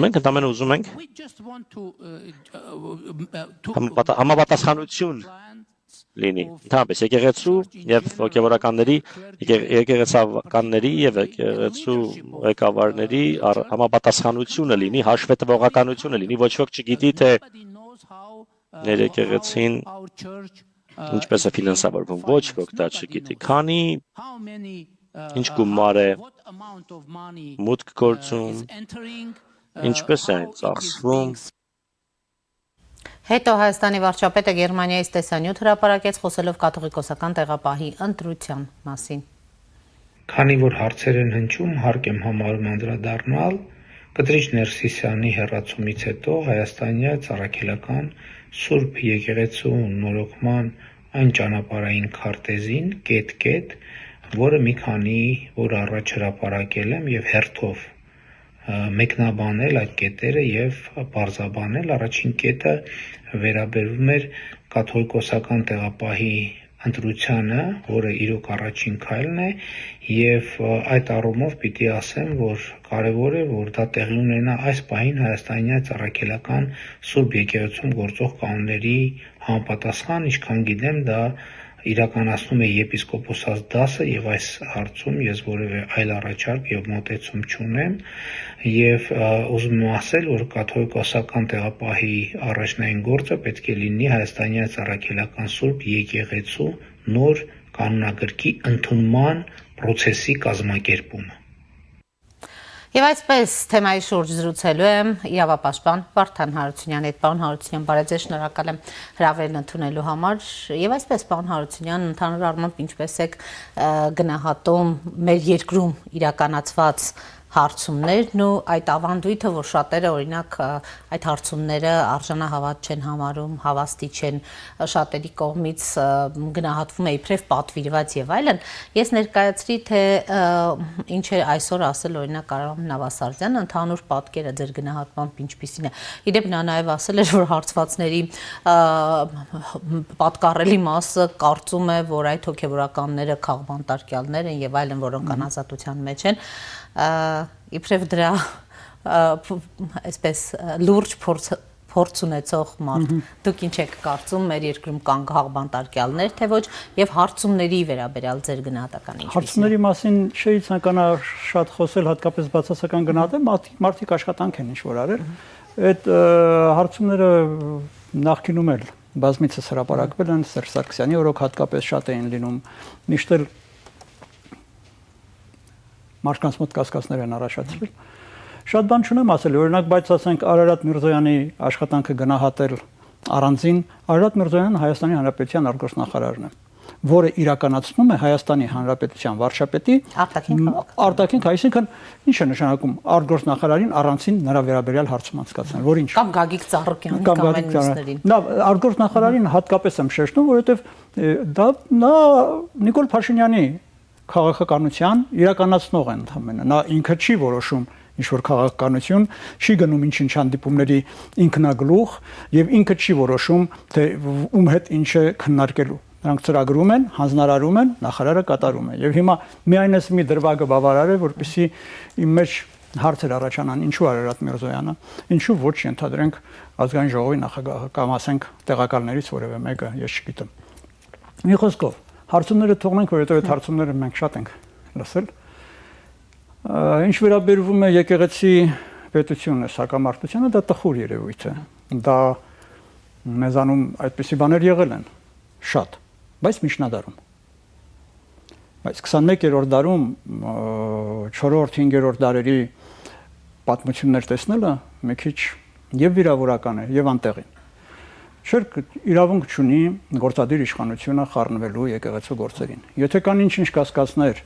Մենք ընդամենը ուզում ենք համապատասխանություն լինի։ Ընդհանրապես եկեղեցու եւ հոգեվորականների, եկեղեցականների եւ եկեղեցու ղեկավարների համապատասխանությունը լինի, հաշվետվողականությունը լինի, ոչ ոք չգիտի թե ներ եկեղեցին ինչպես է ֆինանսավորվում, ոչ ոք դա չգիտի, քանի ինչ գումար է մուտք գործում, ինչպես է ծախսվում։ Հետո Հայաստանի վարչապետը Գերմանիայից տեսանյութ հրապարակեց խոսելով կաթողիկոսական տեղապահի ընտրության մասին։ Քանի որ հարցեր են հնչում, հարկ եմ համարում անդրադառնալ Կտրիչ Ներսիսյանի հեռացումից հետո հայաստանյա ծառայելական Սուրբ Եկեղեցու նորոգման այն ճանապարհային քարտեզին կետ, որը մի քանի օր առաջ հրապարակել եմ եւ հերթով մեկնաբանել այդ կետերը եւ բարձաբանել առաջին կետը վերաբերվում էր կաթողիկոսական տեղապահի ընտրությանը, որը իրոք առաջին քայլն է եւ այդ առումով պիտի ասեմ, որ կարեւոր է, որ դա տեղի ունենա այս պահին հայաստանյա ծառայելական Սուրբ Եկեղեցում գործող կանոնների համապատասխան, ինչքան գիտեմ, դա իրականացնում է եպիսկոպոսած դասը եւ այս հարցում ես որևէ այլ առաջարկ եւ մոտեցում չունեմ եւ ուզում եմ ասել, որ կաթողիկոսական տեղապահի առաջնային գործը պետք է լինի հայաստանյա ծառայելական Սուրբ Եկեղեցու նոր կանոնագրքի ընդունման process-ի կազմակերպումը։ Եվ այսպես թեմայի շուրջ զրուցելու եմ իրավապաշտպան Վարդան Հարությունյանի հետ։ Պարոն Հարությունյան, բարև ձեզ, շնորհակալ եմ հրավերն ընդունելու համար։ Եվ այսպես, պարոն Հարությունյան, ընդհանուր առմամբ ինչպես եք գնահատում մեր երկրում իրականացված հարցումներն ու այդ ավանդույթը, որ շատերը օրինակ այդ հարցումները արժանահավատ չեն համարում, հավաստի չեն, շատերի կողմից գնահատվում է իբրև պատվիրված եւ այլն։ Ես ներկայացրի, թե ինչ է այսօր ասել օրինակ Արամ Նավասարդյանը, ընդհանուր պատկերը ձեր գնահատմամբ ինչպիսին է։ Իդեպ նա նաեւ ասել էր, որ հարցվածների պատկառելի մասը կարծում է, որ այդ հոգեվորականները քաղբանտարկյալներ են եւ այլն, որոնք անազատության մեջ են։ Իբրև դրա այսպես լուրջ փորձ ունեցող մարդ, դուք ինչ եք կարծում, մեր երկրում կան քաղբանտարկյալներ, թե ոչ, եւ հարցումների վերաբերյալ ձեր գնահատականը ինչպես է։ Հարցումների մասին չէի ցանկանա շատ խոսել, հատկապես բացասական գնահատել, մարդիկ աշխատանք են ինչ որ արել։ Այդ հարցումները նախկինում էլ բազմիցս հրապարակվել են, Սերժ Սարգսյանի օրոք հատկապես շատ էին լինում, միշտ էլ մարդկանց մոտ կասկածներ են առաջացրել։ Շատ բան չունեմ ասել, օրինակ, բայց ասենք Արարատ Միրզոյանի աշխատանքը գնահատել առանձին, Արարատ Միրզոյանը Հայաստանի Հանրապետության արտգործնախարարն է, որը իրականացնում է Հայաստանի Հանրապետության վարչապետի արտաքին, այսինքն ինչ է նշանակում արտգործնախարարին առանձին նրա վերաբերյալ հարցում անցկացնել, որ ինչ։ Կամ Գագիկ Ծառուկյանին կամ այն մյուսներին։ Նա արտգործնախարարին հատկապես եմ շեշտում, որովհետև դա Նիկոլ Փաշինյանի քաղաքականության իրականացնող են ընդհանրապես։ Նա ինքը չի որոշում ինչ-որ քաղաքականություն, չի գնում ինչ-ինչ հանդիպումների ինքնագլուխ եւ ինքը չի որոշում, թե ում հետ ինչ է քննարկելու։ Նրանք ծրագրում են, հանձնարարում են, նախարարը կատարում է։ Եվ հիմա միայն այս մի դրվագը բավարար է, որպեսզի իմ մեջ հարցեր առաջանան, ինչու Արարատ Միրզոյանը, ինչու ոչ ենթադրենք ազգային ժողովի նախագահը կամ ասենք տեղակալներից որևէ մեկը, ես չգիտեմ։ Մի խոսքով հարցումները թողնենք, որովհետև այդ հարցումները մենք շատ ենք լսել։ Ինչ վերաբերվում է եկեղեցի պետությունը, սակամարտությանը, դա տխուր երևույթ է։ Դա մեզանում այդպիսի բաներ եղել են շատ, բայց միջնադարում։ Բայց 21-րդ դարում 4-րդ, 5-րդ դարերի պատմություններ տեսնելը մի քիչ եւ վիրավորական է, եւ անտեղին։ Չէ, իրավունք չունի գործադիր իշխանությունը խառնվելու եկեղեցու գործերին։ Եթե կան ինչ-ինչ կասկածներ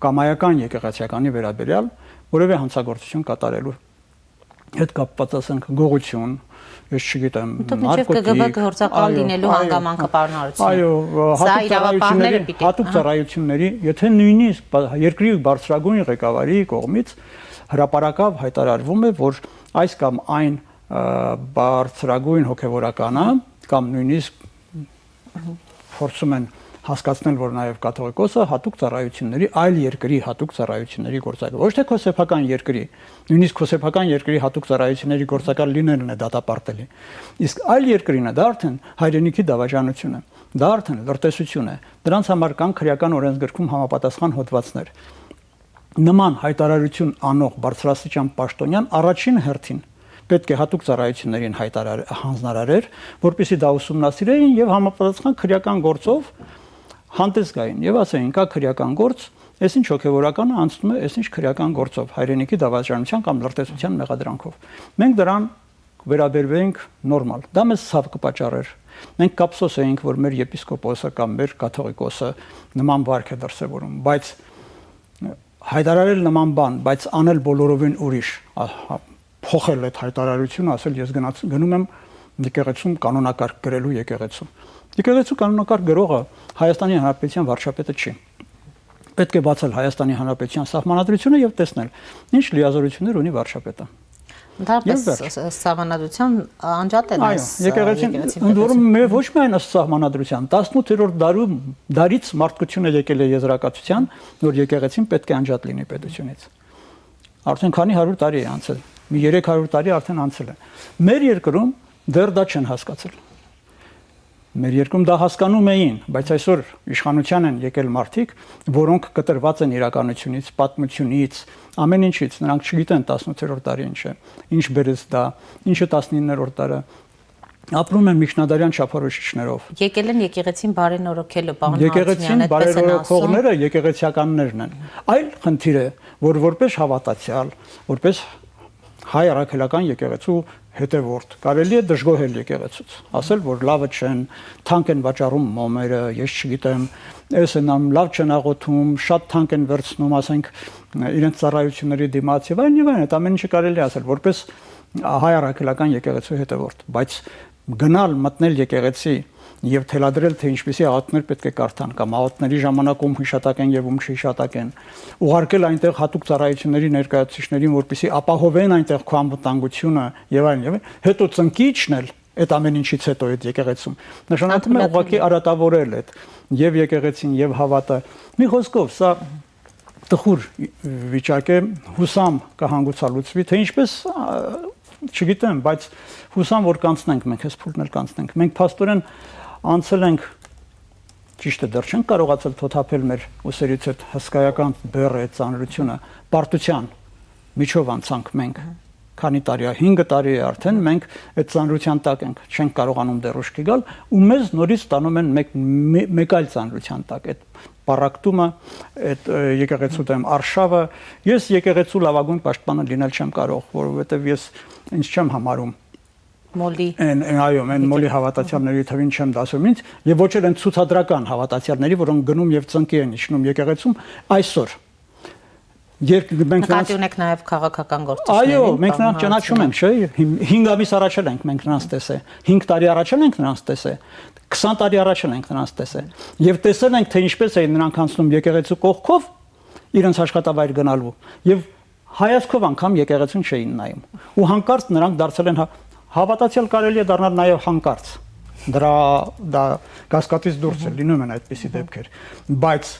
կամայական եկեղեցիականի վերաբերյալ, որևէ հանցագործություն կատարելու հետ կապված ասենք գողություն, ես չգիտեմ, նարկոտիկ, գործակալ լինելու հանգամանքը պարոն Հարությունյան։ Այո, հատուկ ծառայությունների, եթե նույնիսկ երկրի բարձրագույն ղեկավարի կողմից հրապարակավ հայտարարվում է, որ այս կամ այն բարձրագույն հոգևորականը կամ նույնիսկ փորձում են հասկացնել, որ նաև կաթողիկոսը հատուկ ծառայությունների, այլ երկրի հատուկ ծառայությունների գործակալ, ոչ թե քո սեփական երկրի, նույնիսկ քո սեփական երկրի հատուկ ծառայությունների գործակալ լինելն է դատապարտելի։ Իսկ այլ երկրինը դա արդեն հայրենիքի դավաճանություն է, դա արդեն լրտեսություն է։ Դրանց համար կան քրեական օրենսգրքում համապատասխան հոդվածներ։ Նման հայտարարություն անող բարձրաստիճան պաշտոնյան առաջին հերթին պետք է հատուկ ծառայություններին հանձնարարեր, որպեսզի դա ուսումնասիրեին եւ համապատասխան քրեական գործով հանդես գային եւ ասեին, կա քրեական գործ, այսինչ հոգեվորականը անցնում է, այսինչ քրեական գործով, հայրենիքի դավաճանության կամ լրտեսության մեղադրանքով։ Մենք դրան վերաբերվեինք նորմալ։ Դա մեզ ցավ կպատճառեր։ Մենք կապսոս էինք, որ մեր եպիսկոպոսը կամ մեր կաթողիկոսը նման վարք է դրսևորում, բայց հայտարարել նման բան, բայց անել բոլորովին ուրիշ, փոխել այդ հայտարարությունը, ասել ես գնում եմ եկեղեցում կանոնակարգ գրելու եկեղեցու։ Եկեղեցու կանոնակարգ գրողը Հայաստանի Հանրապետության վարչապետը չի։ Պետք է բացել Հայաստանի Հանրապետության սահմանադրությունը եւ տեսնել ինչ լիազորություններ ունի վարչապետը։ Ընդհանրապես սահմանադրության անջատել է եկեղեցին, ընդ որում ոչ միայն ըստ սահմանադրության, 18-րդ դարից մարդկությունը եկել է եզրակացության, որ եկեղեցին պետք է անջատ լինի պետությունից։ Արդեն քանի 100 տարի է անցել, մի 300 տարի արդեն անցել է։ Մեր երկրում դեռ դա չեն հասկացել։ Մեր երկրում դա հասկանում էին, բայց այսօր իշխանության են եկել մարդիկ, որոնք կտրված են իրականությունից, պատմությունից, ամեն ինչից, նրանք չգիտեն 18-րդ դարի ինչ է, ինչ բերեց դա, ինչը 19-րդ դարը, ապրում են միջնադարյան չափորոշիչներով։ Եկել են եկեղեցին բարենորոգելու, պարոն Եկեղեցին բարենորոգողները եկեղեցիականներն են։ Այլ խնդիր է, որ որպես հավատացյալ, որպես հայ առաքելական եկեղեցու հետևորդ կարելի է դժգոհել եկեղեցուց, ասել, որ լավը չեն, թանկ են վաճառում մոմերը, ես չգիտեմ, էս են լավ չեն աղոթում, շատ թանկ են վերցնում, ասենք, իրենց ծառայությունների դիմաց եւ այլն, այդ ամեն ինչը կարելի է ասել, որպես հայ առաքելական եկեղեցու հետևորդ, բայց գնալ մտնել եկեղեցի եւ թելադրել, թե ինչպեսի աղոթներ պետք է կարդան կամ աղոթների ժամանակ ում հիշատակ են եւ ում չհիշատակ են, ուղարկել այնտեղ հատուկ ծառայությունների ներկայացուցիչներին, որպեսի ապահովեն այնտեղ քո անվտանգությունը եւ այլն, հետո ծնկիչն էլ այդ ամեն ինչից հետո այդ եկեղեցում նշանակում է ուղղակի արատավորել այդ եւ եկեղեցին եւ հավատը։ Մի խոսքով, սա տխուր վիճակ է, հուսամ կհանգուցալուծվի, թե ինչպես չգիտեմ, բայց հուսամ որ կանցնենք, մենք այս փուլն էլ կանցնենք։ Մենք փաստորեն անցել ենք, ճիշտ է, դեռ չենք կարողացել թոթափել մեր ուսերից այդ հսկայական բեռը, այդ ծանրությունը, պարտության միջով անցանք մենք, քանի տարի է, 5 տարի է արդեն մենք այդ ծանրության տակ ենք, չենք կարողանում դեռ ուշքի գալ ու մեզ նորից ստանում են մեկ այլ ծանրության տակ, այդ պարակտումը, այդ եկեղեցու դեմ արշավը, ես եկեղեցու լավագույն պաշտպանը լինել չեմ կարող, որովհետև ես ինձ չեմ համարում մոլի այո, այն մոլի հավատացյալների թվին չեմ դասում ինձ եւ ոչ էլ այն ցուցադրական հավատացյալների, որոնք գնում եւ ծնկի են իջնում եկեղեցում այսօր։ Նկատի ունեք նաև քաղաքական գործիչներին։ Այո, մենք նրանց ճանաչում ենք, չէ՞, 5 ամիս առաջ ենք մենք նրանց տեսել, 5 տարի առաջ ենք նրանց տեսել, 20 տարի առաջ ենք նրանց տեսել։ Եվ տեսել ենք, թե ինչպես էին նրանք անցնում եկեղեցու կողքով իրենց աշխատավայր գնալու եւ հայացքով անգամ եկեղեցուն չէին նայում։ Ու հանկարծ նրանք դարձել են հավատացյալ կարելի է դառնալ նաև հանկարծ։ Դա կասկածից դուրս է, լինում են այդպիսի դեպքեր, բայց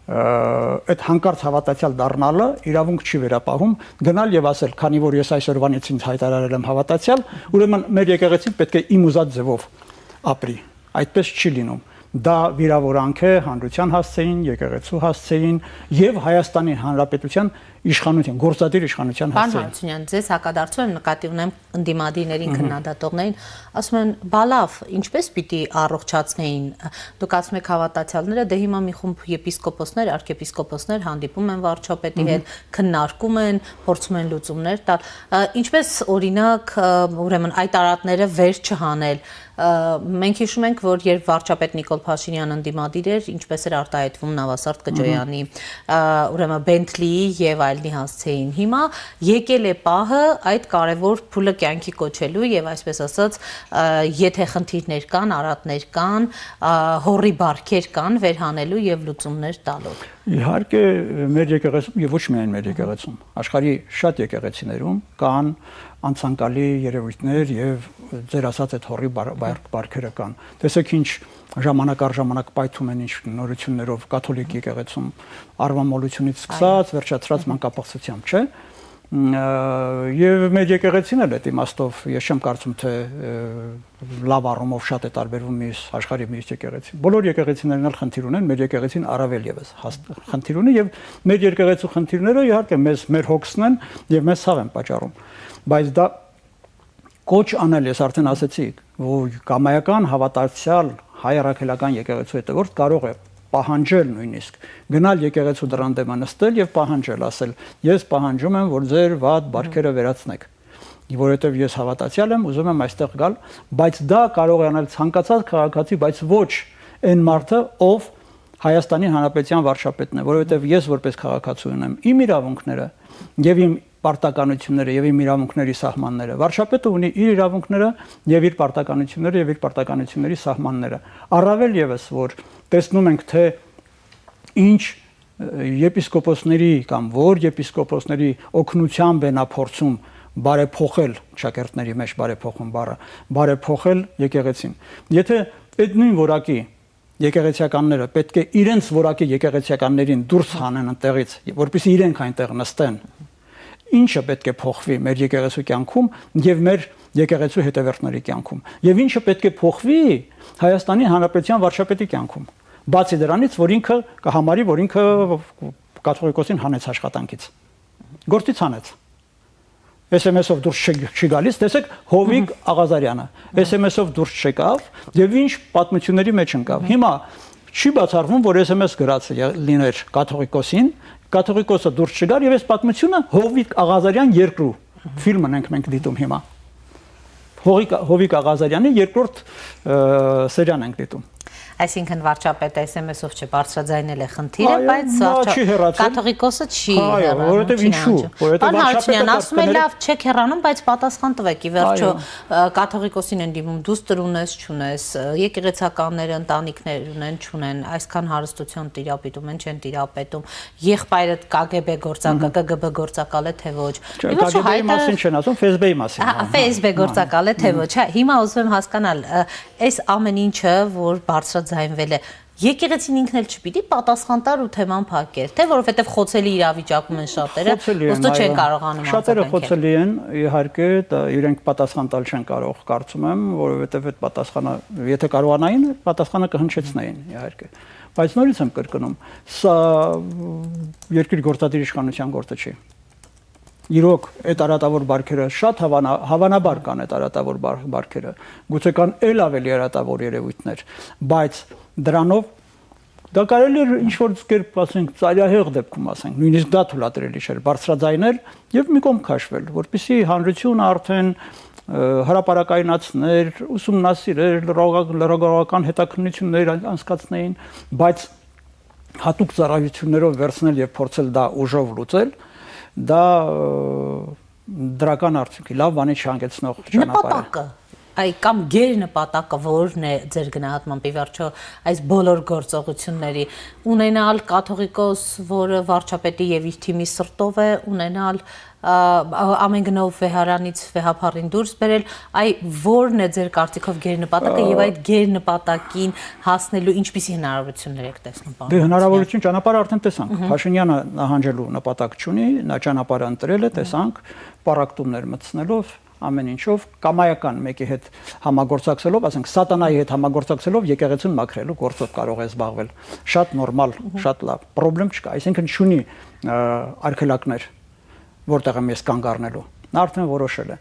այդ հանկարծ հավատացյալ դառնալը իրավունք չի վերապահում գնալ եւ ասել, քանի որ ես այսօրվանից ինձ հայտարարել եմ հավատացյալ, ուրեմն մեր եկեղեցին պետք է իմ ուզած ձևով ապրի։ Այդպես չի լինում։ Դա վիրավորանք է հանրության հասցեին, եկեղեցու հասցեին եւ Հայաստանի Հանրապետության իշխանության, գործադիր իշխանության հասցեին։ Պարոն Հարությունյան, ձեզ հակադարձում եմ, նկատի ունեմ ընդդիմադիրներին, քննադատողներին, ասում են, բա լավ, ինչպես պիտի առողջացնեին։ Դուք ասում եք հավատացյալները, դե հիմա մի խումբ եպիսկոպոսներ, arczepiskopոսներ հանդիպում են վարչապետի հետ, քննարկում են, փորձում են լուծումներ տալ։ Ինչպես օրինակ, ուրեմն այդ արատները վեր չհանել։ Մենք հիշում ենք, որ երբ վարչապետ Նիկոլ Փաշինյանը ընդդիմադիր էր, ինչպես էր արտահայտվում Նավասարդ Կջոյանի, ուրեմն Բենթլիի եւ այլնի հասցեին։ Հիմա եկել է պահը այդ կարևոր փուլը կյանքի կոչելու եւ այսպես ասած, եթե խնդիրներ կան, արատներ կան, հորի բարքեր կան, վերհանելու եւ լուծումներ տալու։ Իհարկե մեր եկեղեցում եւ ոչ միայն մեր եկեղեցում, աշխարհի շատ եկեղեցիներում կան անցանկալի երևույթներ եւ ձեր ասած այդ հորի բարքերը կան։ Տեսեք ինչ ժամանակ առ ժամանակ պայթում են ինչ նորություններով կաթոլիկ եկեղեցում արվամոլությունից սկսած վերջացած մանկապղծությամբ, չէ՞։ Եվ մեր եկեղեցին էլ այդ իմաստով ես չեմ կարծում թե լավ առումով շատ է տարբերվում մյուս աշխարհի մյուս եկեղեցին։ Բոլոր եկեղեցիներն էլ խնդիր ունեն, մեր եկեղեցին առավել եւս խնդիր ունի եւ մեր եկեղեցու խնդիրները իհարկե մեր հոգսն են եւ մեզ ցավ են պատճառում։ Բայց դա կոչ անել, ես արդեն ասացի, որ կամայական հավատացյալ հայ առաքելական եկեղեցու հետևորդ կարող է պահանջել նույնիսկ գնալ եկեղեցու դռան դեմը նստել եւ պահանջել, ասել ես պահանջում եմ որ ձեր վատ բարքերը վերացնեք, որովհետեւ ես հավատացյալ եմ, ուզում եմ այստեղ գալ, բայց դա կարող է անել ցանկացած քաղաքացի, բայց ոչ այն մարդը, ով Հայաստանի Հանրապետության վարչապետն է, որովհետեւ ես որպես քաղաքացի ունեմ իմ իրավունքները եւ իմ պարտականությունները եւ իմ իրավունքների սահմանները։ Վարչապետը ունի իր իրավունքները եւ իր պարտականությունները եւ իր պարտականությունների սահմանները։ Առավել եւս որ տեսնում ենք թե ինչ եպիսկոպոսների կամ որ եպիսկոպոսների օգնությամբ են փորձում բարեփոխել շակերտների մեջ բարեփոխում բառը, բարեփոխել եկեղեցին։ Եթե այդ նույն որակի եկեղեցիականները պետք է իրենց որակի եկեղեցիականներին դուրս հանեն այնտեղից, որպեսզի իրենք այնտեղ նստեն։ Ինչը պետք է փոխվի մեր եկեղեցու կյանքում եւ մեր եկեղեցու հետևորդների կյանքում եւ ինչը պետք է փոխվի Հայաստանի Հանրապետության վարչապետի կյանքում բացի դրանից որ ինքը կհամարի որ ինքը կաթողիկոսին հանեց աշխատանքից գործից հանեց SMS-ով դուրս չի գալիս տեսեք Հովիկ Աղազարյանը SMS-ով դուրս չեկավ եւ ինչ պատմությունների մեջ ընկավ հիմա չի բացառվում որ SMS գրած լիներ կաթողիկոսին կաթողիկոսը դուրս չգար եւ այս պատմությունը Հովիկ Աղազարյան երկրու ֆիլմն ենք մենք դիտում հիմա Հովիկ Աղազարյանի երկրորդ սերիան ենք դիտում Այսինքն վարչապետը SMS-ով չբարձրաձայնել է խնդիրը, բայց կաթողիկոսը չի հեռանում, որովհետև ինչու, որովհետև վարչապետը ասում է լավ, չեք հեռանում, բայց պատասխան տվեք, ի վերջո կաթողիկոսին են դիմում, դուստր ունես, չունես, եկեղեցականները ընտանիքներ ունեն, չունեն, այսքան հարստություն տիրապետում են, չեն տիրապետում, եղբայրը KGB գործակալ, KGB գործակալ է թե ոչ։ KGB-ի մասին չեն ասում, FSB-ի մասին։ FSB գործակալ է թե ոչ, հիմա ուզում եմ հասկանալ, այս ամեն ինչը, որ բարձրաձայնվել է եկեղեցին ինքն էլ չպիտի պատասխան տար ու թեման փակեր թե որովհետև խոցելի իրավիճակում են շատերը ոստո չեն կարողանում շատերը խոցելի են իհարկե իրենք պատասխան տալ չեն կարող կարծում եմ որովհետև այդ պատասխանը եթե կարողանային պատասխանը կհնչեցնեին իհարկե բայց նորից եմ կրկնում սա երկրի գործադիր իշխանության գործը չի Իրոք այդ արատավոր բարքերը շատ հավանաբար կան այդ արատավոր բարքերը գուցե կան ել ավելի արատավոր երևույթներ բայց դրանով դա կարելի է ինչ որ կերպ ասենք ծայրահեղ դեպքում ասենք նույնիսկ դա թույլատրելի չէ բարձրաձայնել եւ մի կողմ քաշվել որպեսզի հանրությունը արդեն հրապարակայնացներ ուսումնասիրեր լրագրողական հետաքննություններ անցկացնեին բայց հատուկ ծառայություններով վերցնել եւ փորձել դա ուժով լուծել դա դրական արդյունքի լավ բանի չհանգեցնող ճանապարհ է կամ գերնպատակը որն է ձեր գնահատմամբ ի վերջո այս բոլոր գործողությունների ունենալ կաթողիկոս որը վարչապետի եւ իր թիմի սրտով է ունենալ ամեն գնով վեհարանից վեհափառին դուրս բերել այ որն է ձեր կարծիքով գերնպատակը եւ այդ գերնպատակին հասնելու ինչպիսի հնարավորություններ եք տեսնում բան Դե հնարավորություն ճանապարհը արդեն տեսանք Փաշինյանը նահանջելու նպատակ չունի նա ճանապարհը ընտրել է տեսանք պարակտումներ մտցնելով ամեն ինչով կամայական մեկի հետ համագործակցելով, ասենք սատանայի հետ համագործակցելով եկեղեցուն մաքրելու գործով կարող է զբաղվել։ Շատ նորմալ, շատ լավ, խնդրեմ չկա, այսինքն չունի արգելակներ, որտեղ եմ ես կանգ առնելու։ Նա արդեն որոշել է։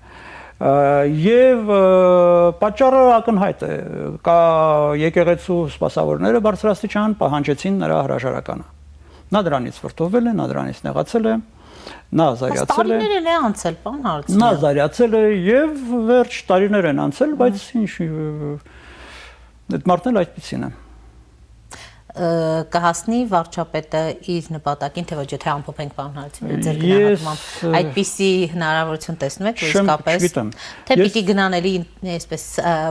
Եվ պատճառը ակնհայտ է, կա եկեղեցու սպասավորները բարձրաստիճան պահանջեցին նրա հրաժարականը։ Նա դրանից վրդովել է, նա դրանից նեղացել է։ Նա զայացել է։ Տարիներ են անցել, բան հարցնի։ Նա զայացել է եւ վերջ տարիներ են անցել, բայց ինչ այդ մարդն էլ այդպեսին է։ Կհասնի վարչապետը իր նպատակին, թե ոչ եթե ամփոփենք բան հարցին, ձեր գնահատմամբ այդպիսի հնարավորություն տեսնում եք, իսկապես թե պիտի գնան էլի այսպես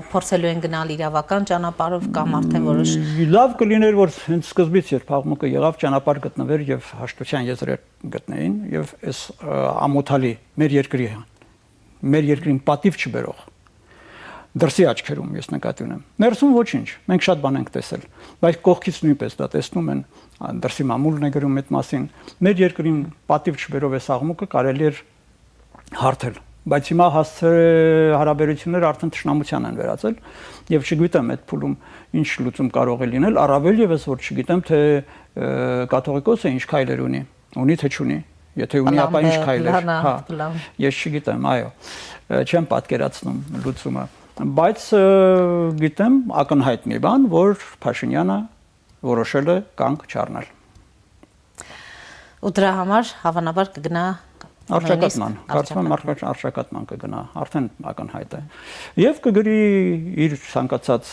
փորձելու են գնալ իրավական ճանապարհով կամ արդեն որոշ լավ կլիներ որ հենց սկզբից երբ աղմուկը եղավ ճանապարհ գտնվեր եւ հաշտության եզրեր գտնեին եւ այս ամոթալի մեր երկրի մեր երկրին պատիվ չբերող դրսի աչքերում ես նկատի ունեմ։ Ներսում ոչինչ, մենք շատ բան ենք տեսել, բայց կողքից նույնպես դա տեսնում են, դրսի մամուլն է գրում այդ մասին։ Մեր երկրին պատիվ չբերող այս աղմուկը կարելի էր հարթել, բայց հիմա հարաբերությունները արդեն թշնամության են վերածել եւ չգիտեմ այդ փուլում ինչ լուծում կարող է լինել, առավել եւս որ չգիտեմ թե կաթողիկոսը ինչ քայլեր ունի թե չունի, եթե ունի ապա ինչ քայլեր, հա, ես չգիտեմ, այո, չեմ պատկերացնում լուծումը, բայց գիտեմ ակնհայտ մի բան, որ Փաշինյանը որոշել է կանգ չառնել։ Ու դրա համար հավանաբար կգնա Արշակատման, կարծում եմ արշակատման կգնա, արդեն ակնհայտ է։ Եվ կգրի իր ցանկացած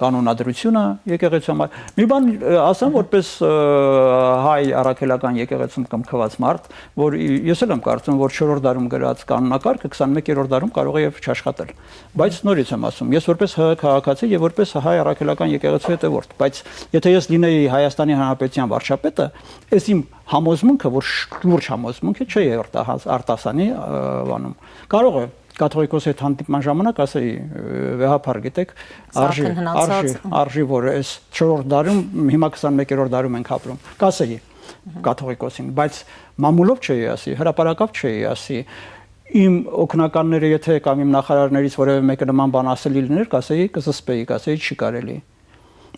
կանոնադրությունը եկեղեցու համար։ Մի բան ասեմ, որպես հայ առաքելական եկեղեցում կմքված մարդ, որ ես էլ եմ կարծում, որ 4-րդ դարում գրած կանոնակարգը 21-րդ դարում կարող է եւ չաշխատել։ Բայց նորից եմ ասում, ես որպես քաղաքացի եւ որպես հայ առաքելական եկեղեցու հետևորդ, բայց եթե ես լինեի Հայաստանի Հանրապետության վարչապետը, այս իմ համոզմունքը, որ շուրջ համոզմունքը չէ արտասանի բանում։ Կարող է կաթողիկոսի հետ հանդիպման ժամանակ ասեի վեհապար գիտեք, արժի որ այս 4-րդ դարում, հիմա 21-րդ դարում ենք ապրում։ Կասեի կաթողիկոսին, բայց մամուլով չէի ասի, հրապարակավ չէի ասի։ Իմ օգնականները եթե կամ իմ նախարարներից որևէ մեկը նման բան ասելի լիներ, կասեի կզսպեի, կասեի չի կարելի։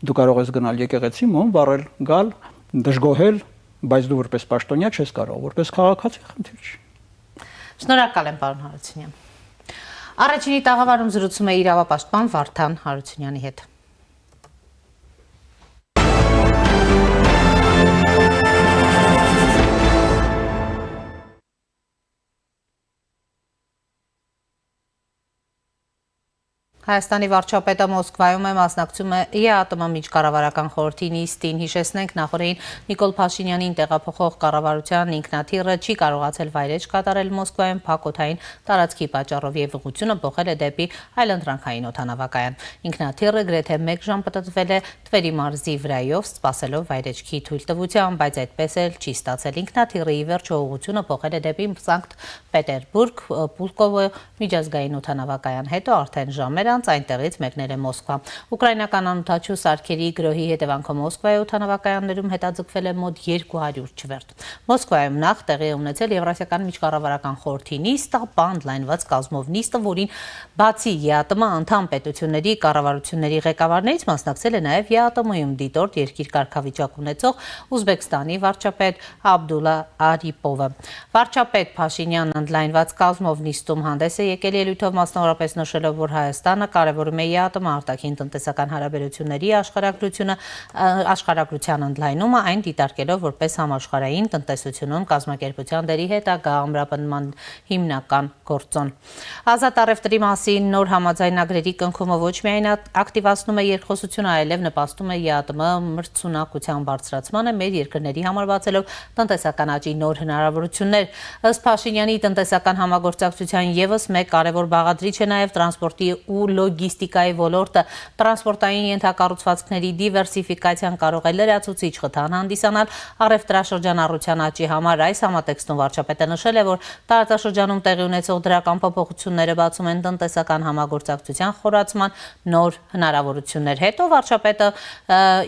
Դու կարող ես գնալ եկեղեցի մոմ, վառել, գալ, դժգոհել, բայց դու որպես պաշտոնյա չես կարող, որպես քաղաքացի խնդիր չի։ Շնորհակալ եմ, պարոն Հարությունյան։ Առաջինի տաղավարում զրուցում է իրավապաշտպան Վարդան Հարությունյանի հետ։ Հայաստանի վարչապետը Մոսկվայում է մասնակցում է ԵԱՏՄ միջկառավարական խորհրդի նիստին։ Հիշեցնենք, նախորդին Նիկոլ Փաշինյանին տեղափոխող կառավարության ինքնաթիռը չի կարողացել վայրէջք կատարել Մոսկվայում փակօդային տարածքի պատճառով եւ ուղղությունը փոխել է դեպի այլընտրանքային օդանավակայան։ Ինքնաթիռը գրեթե 1 ժամ պտտվել է Թվերի մարզի վրայով, սպասելով վայրէջքի թույլտվության, բայց այդպես էլ չի ստացել։ Ինքնաթիռը ի վերջո ուղղությունը փոխել է դեպի Սանկտ Պետերբուրգ, Պուլկովո միջազգային օդանավակայան, հետո արդեն ժամեր այնտեղից մեկնել է Մոսկվա։ Ուկրաինական անօդաչու սարքերի գրոհի հետևանքով Մոսկվայի օդանավակայաններում հետաձգվել է մոտ 200 չվերթ։ Մոսկվայում նախ տեղի է ունեցել Եվրասիական միջկառավարական խորհրդի նիստ, ապա ընդլայնված կազմով նիստը, որին բացի ԵԱՏՄ անդամ պետությունների կառավարությունների ղեկավարներից մասնակցել է նաև ԵԱՏՄ-ում դիտորդ երկիր կարգավիճակ ունեցող Ուզբեկստանի վարչապետ Աբդուլլա Արիպովը։ Վարչապետ Փաշինյանն ընդլայնված կազմով նիստում հանդես է եկել ելույթով մասնավորապես նշելով, որ Հայաստանը կարևորում է ԵԱՏՄ արտաքին տնտեսական հարաբերությունների աշխարհագրության ընդլայնումը, այն դիտարկելով որպես համաշխարհային տնտեսությունում կազմակերպության դերի հետագա ամրապնդման հիմնական գործոն։ Ազատ առևտրի մասին նոր համաձայնագրերի կնքումը ոչ միայն ակտիվացնում է երկխոսությունը, այլև նպաստում է ԵԱՏՄ մրցունակության բարձրացմանը, մեր երկրների համար բացելով տնտեսական աճի նոր հնարավորություններ։ Ըստ Փաշինյանի տնտեսական համագործակցության ևս մեկ կարևոր բաղադրիչ է նաև տրանսպորտի ու լոգիստիկայի ոլորտը։ Տրանսպորտային ենթակառուցվածքների դիվերսիֆիկացիան կարող է լրացուցիչ խթան հանդիսանալ առևտրաշրջանառության աճի համար։ Այս համատեքստում վարչապետը նշել է, որ տարածաշրջանում տեղի ունեցող դրական փոփոխությունները բացում են տնտեսական համագործակցության խորացման նոր հնարավորություններ։ Հետո վարչապետը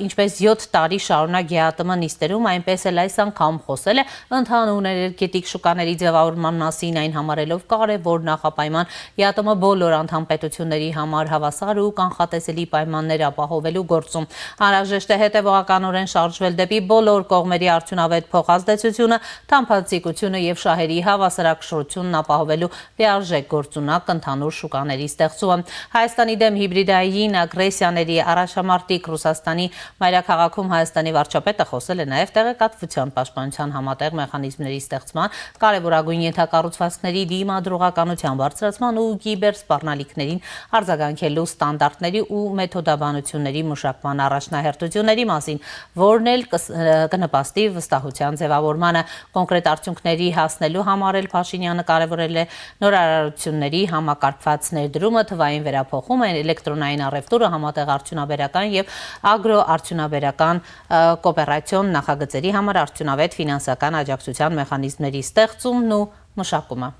ինչպես 7 տարի շարունակ ԵԱՏՄ նիստերում, այնպես էլ այս անգամ խոսել է ընդհանուր էներգետիկ շուկաների ձևավորման մասին, այն համարելով կարևոր նախապայման ԵԱՏՄ բոլոր անդամ պետությունների համար հավասար ու կանխատեսելի պայմաններ ապահովելու գործում։ Անհրաժեշտ է հետևողականորեն շարժվել դեպի բոլոր կողմերի արդյունավետ փոխազդեցությունը, թամփածիկությունը եւ շահերի հավասարակշռությունն ապահովելու լիարժեք գործունակ ընդհանուր շուկաների ստեղծումը։ Հայաստանի դեմ հիբրիդային ագրեսիաների առաջամարտիկ Ռուսաստանի մայրաքաղաքում Հայաստանի վարչապետը խոսել է նաև տեղեկատվության պաշտպանության համատեղ մեխանիզմների ստեղծման, կարևորագույն ենթակառուցվածքների դիմադրողականության բարձրացման ու կիբերսպառնալիքներին արձագանքելու ստանդարտների ու մեթոդաբանությունների մշակման առաջնահերթությունների մասին, որն էլ կնպաստի վստահության ձևավորմանը։ Կոնկրետ արդյունքների հասնելու համար էլ Փաշինյանը կարևորել է նորարարությունների համակարգված ներդրումը, թվային վերափոխումը, էլեկտրոնային առևտուրը, համատեղ արդյունաբերական եւ ագրոարդյունաբերական կոոպերացիոն նախագծերի համար արդյունավետ ֆինանսական աջակցության մեխանիզմների ստեղծումն ու մշակումը։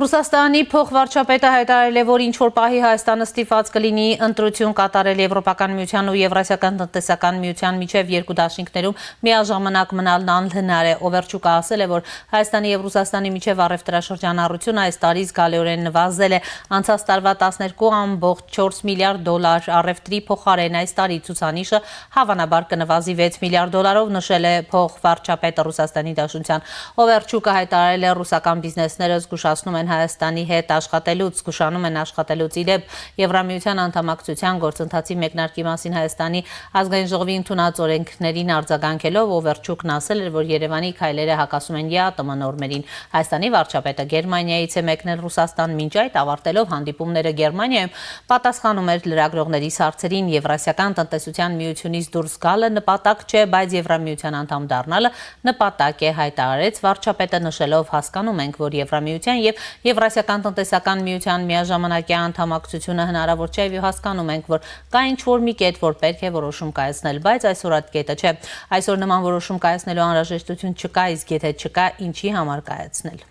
Ռուսաստանի փոխվարչապետը հայտարարել է, որ ինչ-որ պահի Հայաստանը ստիպված կլինի ընտրություն կատարել Եվրոպական միության ու Եվրասիական տնտեսական միության միջև երկու դաշինքներում միաժամանակ մնալն անհնար է։ Օվերչուկը ասել է, որ Հայաստանի եւ Ռուսաստանի միջև առևտրաշրջանառությունը այս տարի զգալիորեն նվազել է։ Անցած տարվա 12.4 միլիարդ դոլար առևտրի փոխարեն այս տարի ցուցանիշը հավանաբար կնվազի 6 միլիարդ դոլարով, նշել է փոխվարչապետը Ռուսաստանի Դաշնության։ Օվերչուկը հայտարարել է, ռուսական բիզնեսները զգուշացնում են Հայաստանի հետ աշխատելուց, զգուշանում են աշխատելուց իդեպ Եվրամիության անդամակցության գործընթացի մեկնարկի մասին Հայաստանի ազգային ժողովի ընդունած օրենքներին արձագանքելով Օվերչուկն ասել էր, որ Երևանի քայլերը հակասում են ԵԱՏՄ նորմերին։ Հայաստանի վարչապետը Գերմանիայից է մեկնել Ռուսաստան, մինչ այդ ավարտելով հանդիպումները Գերմանիայում պատասխանում էր լրագրողների հարցերին։ Եվրասիական տնտեսության միությունից դուրս գալը նպատակ չէ, բայց Եվրամիության անդամ դառնալը նպատակ է, հայտարարեց վարչապետը, նշելով հասկանում ենք, որ Եվրամիության եւ Եվրասիական տնտեսական միության միաժամանակյա անդամակցությունը հնարավոր չէ եւ հասկանում ենք, որ կա ինչ-որ մի կետ, որ պետք է որոշում կայացնել, բայց այսօր այդ կետը չէ։ Այսօր նման որոշում կայացնելու անհրաժեշտություն չկա, իսկ եթե չկա, ինչի համար կայացնել։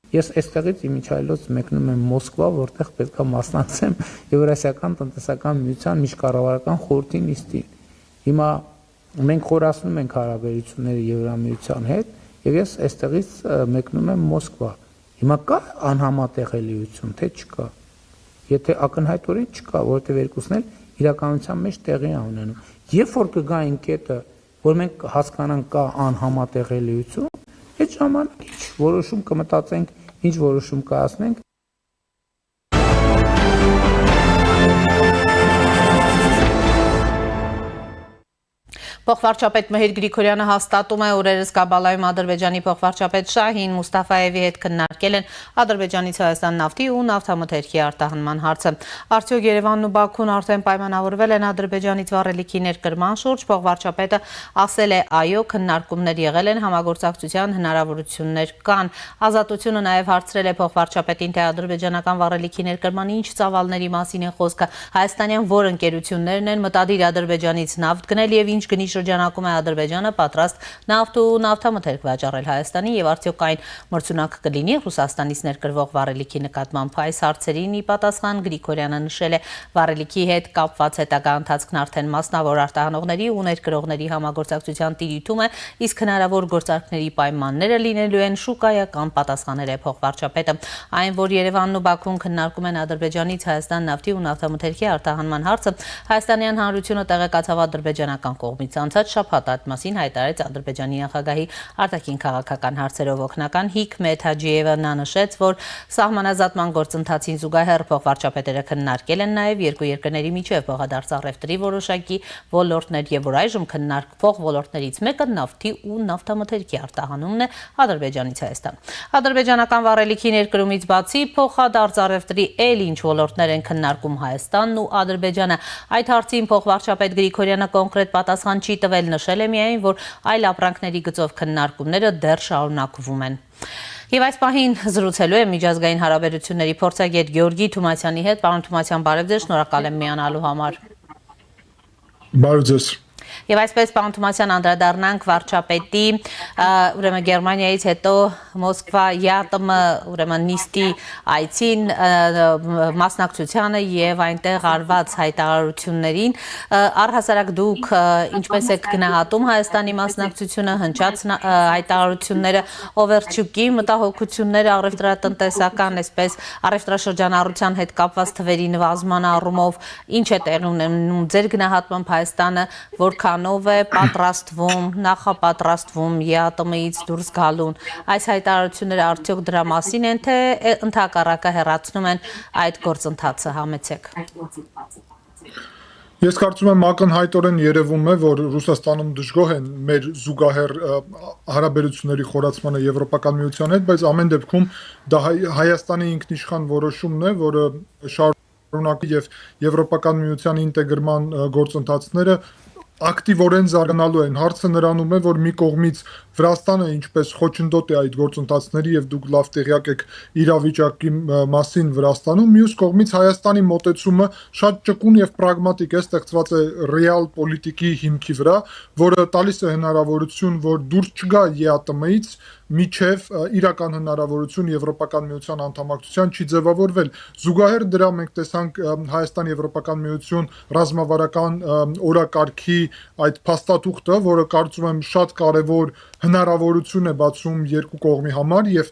Ես այստեղից իմիջայլոց մեկնում եմ Մոսկվա, որտեղ պետք է մասնակցեմ Եվրասիական տնտեսական միության միջկառավարական խորհրդի նիստին։ Հիմա մենք խորացնում ենք հարաբերությունները Եվրամիության հետ, եւ ես այստեղից մեկնում եմ Մոսկվա։ Հիմա կա անհամատեղելիություն, թե չկա։ Եթե ակնհայտորեն չկա, որովհետեւ երկուսն էլ իրականության մեջ տեղի է ունենում։ Երբ որ կգա այն կետը, որ մենք հասկանանք կա անհամատեղելիություն, այդ ժամանակ ինչ որոշում կմտածենք, ինչ որոշում կայացնենք։ Փոխվարչապետ Մհեր Գրիգորյանը հաստատում է, օրերս Կաբալայում Ադրբեջանի փոխվարչապետ Շահին Մուստաֆայևի հետ քննարկել են Ադրբեջանից Հայաստան նավթի ու նավթամթերքի արտահանման հարցը։ Արդյոք Երևանն ու Բաքուն արդեն պայմանավորվել են Ադրբեջանից վառելիքի ներկրման շուրջ։ Փոխվարչապետը ասել է, այո, քննարկումներ եղել են, համագործակցության հնարավորություններ կան։ Ազատությունը նաև հարցրել է փոխվարչապետին, թե ադրբեջանական վառելիքի ներկրման ինչ ծավալների մասին է խոսքը, հայաստանյան որ ընկերություններն են մտադիր Ադրբեջանից նավթ գնել եւ ինչ գնի շրջանակում է Ադրբեջանը պատրաստ նավթ ու նավթամթերք վաճառել Հայաստանի եւ արդյոք այն մրցունակ կլինի Ռուսաստանից ներկրվող վառելիքի նկատմամբ։ Այս հարցերին ի պատասխան Գրիգորյանը նշել է, վառելիքի հետ կապված հետագա ընթացքն արդեն մասնավոր արտահանողների ու ներկրողների համագործակցության տիրույթում է, իսկ հնարավոր գործարքների պայմանները լինելու են շուկայական, պատասխանել է փոխվարչապետը։ Այն, որ Երևանն ու Բաքուն քննարկում են Ադրբեջանից Հայաստան նավթի ու նավթամթերքի արտահանման հարցը, Հայաստանյան Հանրությունը տեղեկացավ ադրբեջանական կողմից անցած շաբաթ այդ մասին հայտարարեց Ադրբեջանի նախագահի արտաքին քաղաքական հարցերով օգնական Հիկմեթ Հաջիևը։ Նա նշեց, որ սահմանազատման գործընթացին զուգահեռ փոխվարչապետերը քննարկել են նաև երկու երկրների միջև փոխադարձ առևտրի որոշակի ոլորտներ եւ որ այժմ քննարկվող ոլորտներից մեկը նավթի ու նավթամթերքի արտահանումն է Ադրբեջանից Հայաստան։ Ադրբեջանական վառելիքի ներկրումից բացի փոխադարձ առևտրի այլ ինչ ոլորտներ են քննարկում Հայաստանն ու Ադրբեջանը։ Այդ հարցին փոխվարչապետ Գրիգորյանը կոնկրետ պատասխան չի տվել, նշել է միայն, որ այլ ապրանքների գծով քննարկումները դեռ շարունակվում են։ Եվ այս պահին զրուցելու է միջազգային հարաբերությունների փորձագետ Գեորգի Թումացյանի հետ։ Պարոն Թումացյան, բարև ձեզ, շնորհակալ եմ միանալու համար։ Բարև ձեզ։ Եվ այսպես պարոն Թումացյան, անդրադառնանք վարչապետի ուրեմն Գերմանիայից հետո Մոսկվա ԵԱՏՄ ուրեմն նիստի այցին, մասնակցությանը եւ այնտեղ արված հայտարարություններին։ Առհասարակ դուք ինչպես եք գնահատում Հայաստանի մասնակցությունը, հնչած հայտարարությունները, Օվերչուկի մտահոգությունները առևտրատնտեսական, այսպես առևտրաշրջանառության հետ կապված թվերի նվազման առումով, ինչ է տեղի ունենում ձեր գնահատմամբ Հայաստանը որքանով է պատրաստվում, նախապատրաստվում ԵԱՏՄ-ից դուրս գալուն։ Այս հայտարարությունները արդյոք դրա մասին են, թե ընդհակառակը հեռացնում են այդ գործընթացը, համեցեք։ Ես կարծում եմ ակնհայտորեն երևում է, որ Ռուսաստանում դժգոհ են մեր զուգահեռ հարաբերությունների խորացմանը Եվրոպական միության հետ, բայց ամեն դեպքում դա Հայաստանի ինքնիշխան որոշումն է, որը շարունակի եւ Եվրոպական միության ինտեգրման գործընթացները ակտիվորեն զարգանալու են։ Հարցը նրանում է, որ մի կողմից Վրաստանը ինչպես խոչընդոտ է այդ գործընթացների եւ դուք լավ տեղյակ եք իրավիճակի մասին Վրաստանում, մյուս կողմից Հայաստանի մոտեցումը շատ ճկուն եւ պրագմատիկ է, ստեղծված է ռեալ պոլիտիկի հիմքի վրա, որը տալիս է հնարավորություն, որ դուրս չգա ԵԱՏՄ-ից միջև իրական հնարավորություն Եվրոպական միության անդամակցության չի ձևավորվել։ Զուգահեռ դրա մենք տեսանք Հայաստան-Եվրոպական միություն ռազմավարական օրակարգի այդ փաստաթուղթը, որը կարծում եմ շատ կարևոր հնարավորություն է բացում երկու կողմի համար եւ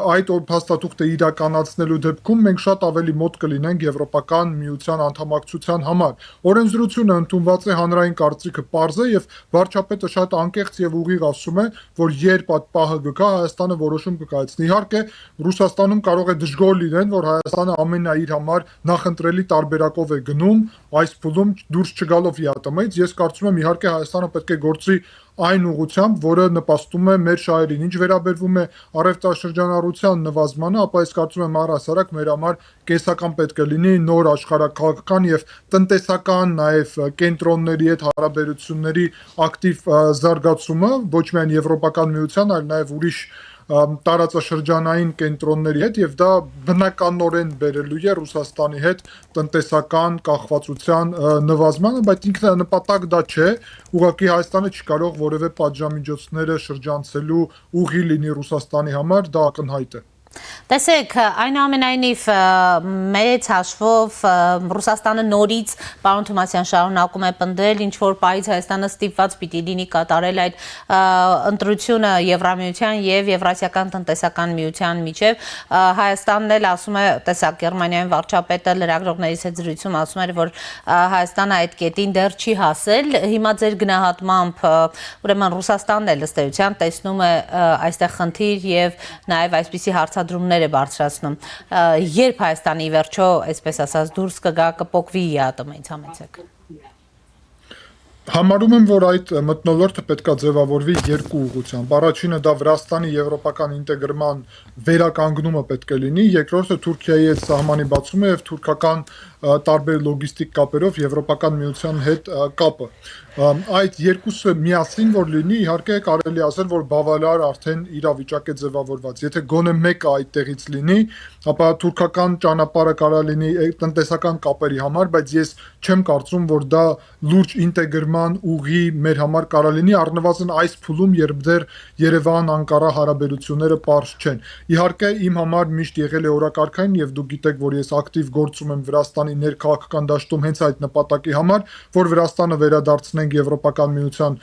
այդ փաստաթուղթը իրականացնելու դեպքում մենք շատ ավելի մոտ կլինենք Եվրոպական միության անդամակցության համար։ Օրենսդրությունը ընդունված է, հանրային կարծիքը պարզ է եւ վարչապետը շատ անկեղծ եւ ուղիղ ասում է, որ երբ այդ պահը գկա, Հայաստանը որոշում կկայացնի։ Իհարկե, Ռուսաստանում կարող է դժգոհ լինել, որ Հայաստանը ամենա իր համար նախընտրելի տարբերակով է գնում այս փուլում դուրս չգալով ԵԱՏՄ-ից։ Ես կարծում եմ, իհարկե Հայաստանը պետք է գործի այն ուղղությամբ, որը նպաստում է մեր շահերին։ Ինչ վերաբերվում է առևտրաշրջանառության նվազմանը, ապա ես կարծում եմ առհասարակ մեր համար կեսական պետք է լինի նոր աշխարհակաղակական եւ տնտեսական նաեւ կենտրոնների հետ հարաբերությունների ակտիվ զարգացումը, ոչ միայն Եվրոպական միության, այլ նաեւ ուրիշ տարածաշրջանային կենտրոնների հետ եւ դա բնականորեն բերելու է Ռուսաստանի հետ տնտեսական կախվածության նվազմանը, բայց ինքնանպատակ դա չէ, ուղղակի Հայաստանը չի կարող որևէ պատժամիջոցները շրջանցելու ուղի լինի Ռուսաստանի համար, դա ակնհայտ է։ Տեսեք, այնուամենայնիվ մեծ հաշվով Ռուսաստանը նորից պարոն Թոմասյան շարունակում է պնդել, ինչ որ պահից Հայաստանը ստիպված պիտի լինի կատարել այդ ընտրությունը Եվրամիության եւ Եվրասիական տնտեսական միության միջև։ Հայաստանն էլ ասում է, տեսակ Գերմանիայում վարչապետը լրագրողներից հետ զրույցում ասում էր, որ Հայաստանը այդ կետին դեռ չի հասել։ Հիմա ձեր գնահատմամբ, ուրեմն Ռուսաստանն էլ ըստ էության տեսնում է այստեղ խնդիր եւ նաեւ այսպիսի հարցադրումներ է բարձրացնում։ Երբ Հայաստանի վերջո, այսպես ասած, դուրս կգա կփոկվի ԵԱՏՄ-ից, համեցեք։ Համարում եմ, որ այդ մթնոլորտը պետք է ձևավորվի երկու ուղղությամբ։ Առաջինը դա Վրաստանի եվրոպական ինտեգրման վերականգնումը պետք է լինի, երկրորդը Թուրքիայի հետ սահմանի բացումը եւ թուրքական տարբեր լոգիստիկ կապերով Եվրոպական միության հետ կապը։ Այդ երկուսը միասին որ լինի, իհարկե կարելի ասել, որ բավարար արդեն իրավիճակ է ձևավորված։ Եթե գոնե մեկը այդտեղից լինի, ապա թուրքական ճանապարհը կարող լինի տնտեսական կապերի համար, բայց ես չեմ կարծում, որ դա լուրջ ինտեգրման ուղի մեր համար կարող լինի, առնվազն այս փուլում, երբ դեռ Երևան-Անկարա հարաբերությունները պարզ չեն։ Իհարկե իմ համար միշտ եղել է օրակարգային եւ դուք գիտեք, որ ես ակտիվ գործում եմ Վրաստանի ներքաղաքական դաշտում հենց այդ նպատակի համար, որ Վրաստանը վերադարձնենք Եվրոպական միության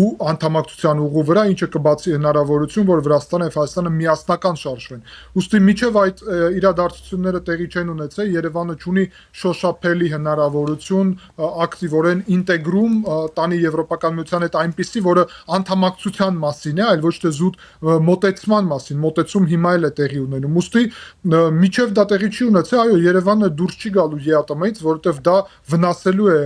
ու անդամակցության ուղու վրա, ինչը կբացի հնարավորություն, որ Վրաստանը եւ Հայաստանը միասնական շարժվեն։ Ուստի միջև այդ իրադարձությունները տեղի չեն ունեցել, Երևանը ունի շոշափելի հնարավորություն ակտիվորեն ինտեգրում տանի Եվրոպական միության հետ այնպիսի, որը անդամակցության մասին է, այլ ոչ թե զուտ մոտեցման մասին։ Մոտեցում հիմա էլ է տեղի ունենում։ Ուստի միջև դա տեղի չի ունեցել, այո, Երևանը դուրս չի գալու ԵԱՏՄ-ից, որովհետև դա վնասելու է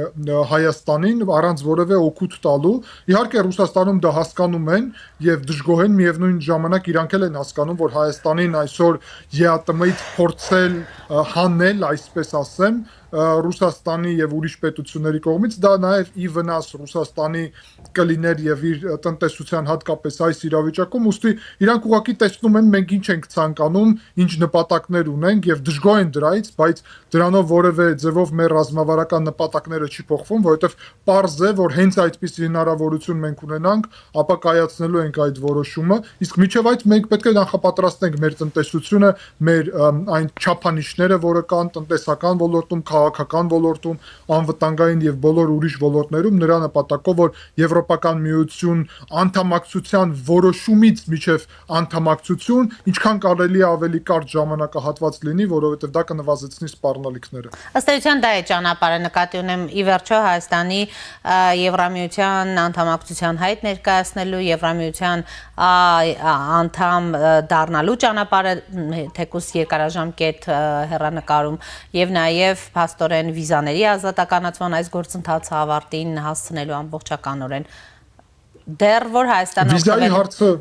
Հայաստանին առանց որևէ օգուտ տալու։ Իհարկե Ռուսաստանում դա հասկանում են եւ դժգոհ են, միևնույն ժամանակ իրանք էլ են հասկանում, որ Հայաստանին այսօր ԵԱՏՄ-ից փորձել հանել, այսպես ասեմ, Ռուսաստանի եւ ուրիշ պետությունների կողմից դա նաեւ ի վնաս Ռուսաստանի կլիներ եւ իր տնտեսության հատկապես այս իրավիճակում, ուստի իրանք ուղղակի տեսնում են մենք ինչ ենք ցանկանում, ինչ նպատակներ ունենք եւ դժգոհ են դրանից, բայց դրանով որևէ ձևով մեր ռազմավարական նպատակները չի փոխվում, որովհետեւ պարզ է, որ հենց այդպիսի հնարավորություն մենք ունենանք, ապա կայացնելու ենք այդ որոշումը, իսկ միջև այդ մենք պետք է նախապատրաստենք մեր տնտեսությունը, մեր այն չափանիշները, որը կան տնտեսական ոլորտում, քաղաքական ոլորտում, անվտանգային եւ բոլոր ուրիշ ոլորտներում նրա նպատակով, որ Եվրոպական միություն անդամակցության որոշումից միջև անդամակցություն ինչքան կարելի է ավելի կարճ ժամանակահատված լինի, որովհետեւ դա կնվազեցնի սպառնալիքները։ Ըստ էության դա է ճանապարհը, նկատի ունեմ ի վերջո Հայաստանի Եվրամիության անդամակցության հայտ ներկայացնելու, Եվրամիության անդամ դառնալու ճանապարհը, թեկուզ երկարաժամկետ հեռանկարում եւ նաեւ փաստորեն վիզաների ազատականացման այս գործընթացը ավարտին հասցնելու ամբողջականորեն դեռ որ Հայաստանը վիզայի հարցը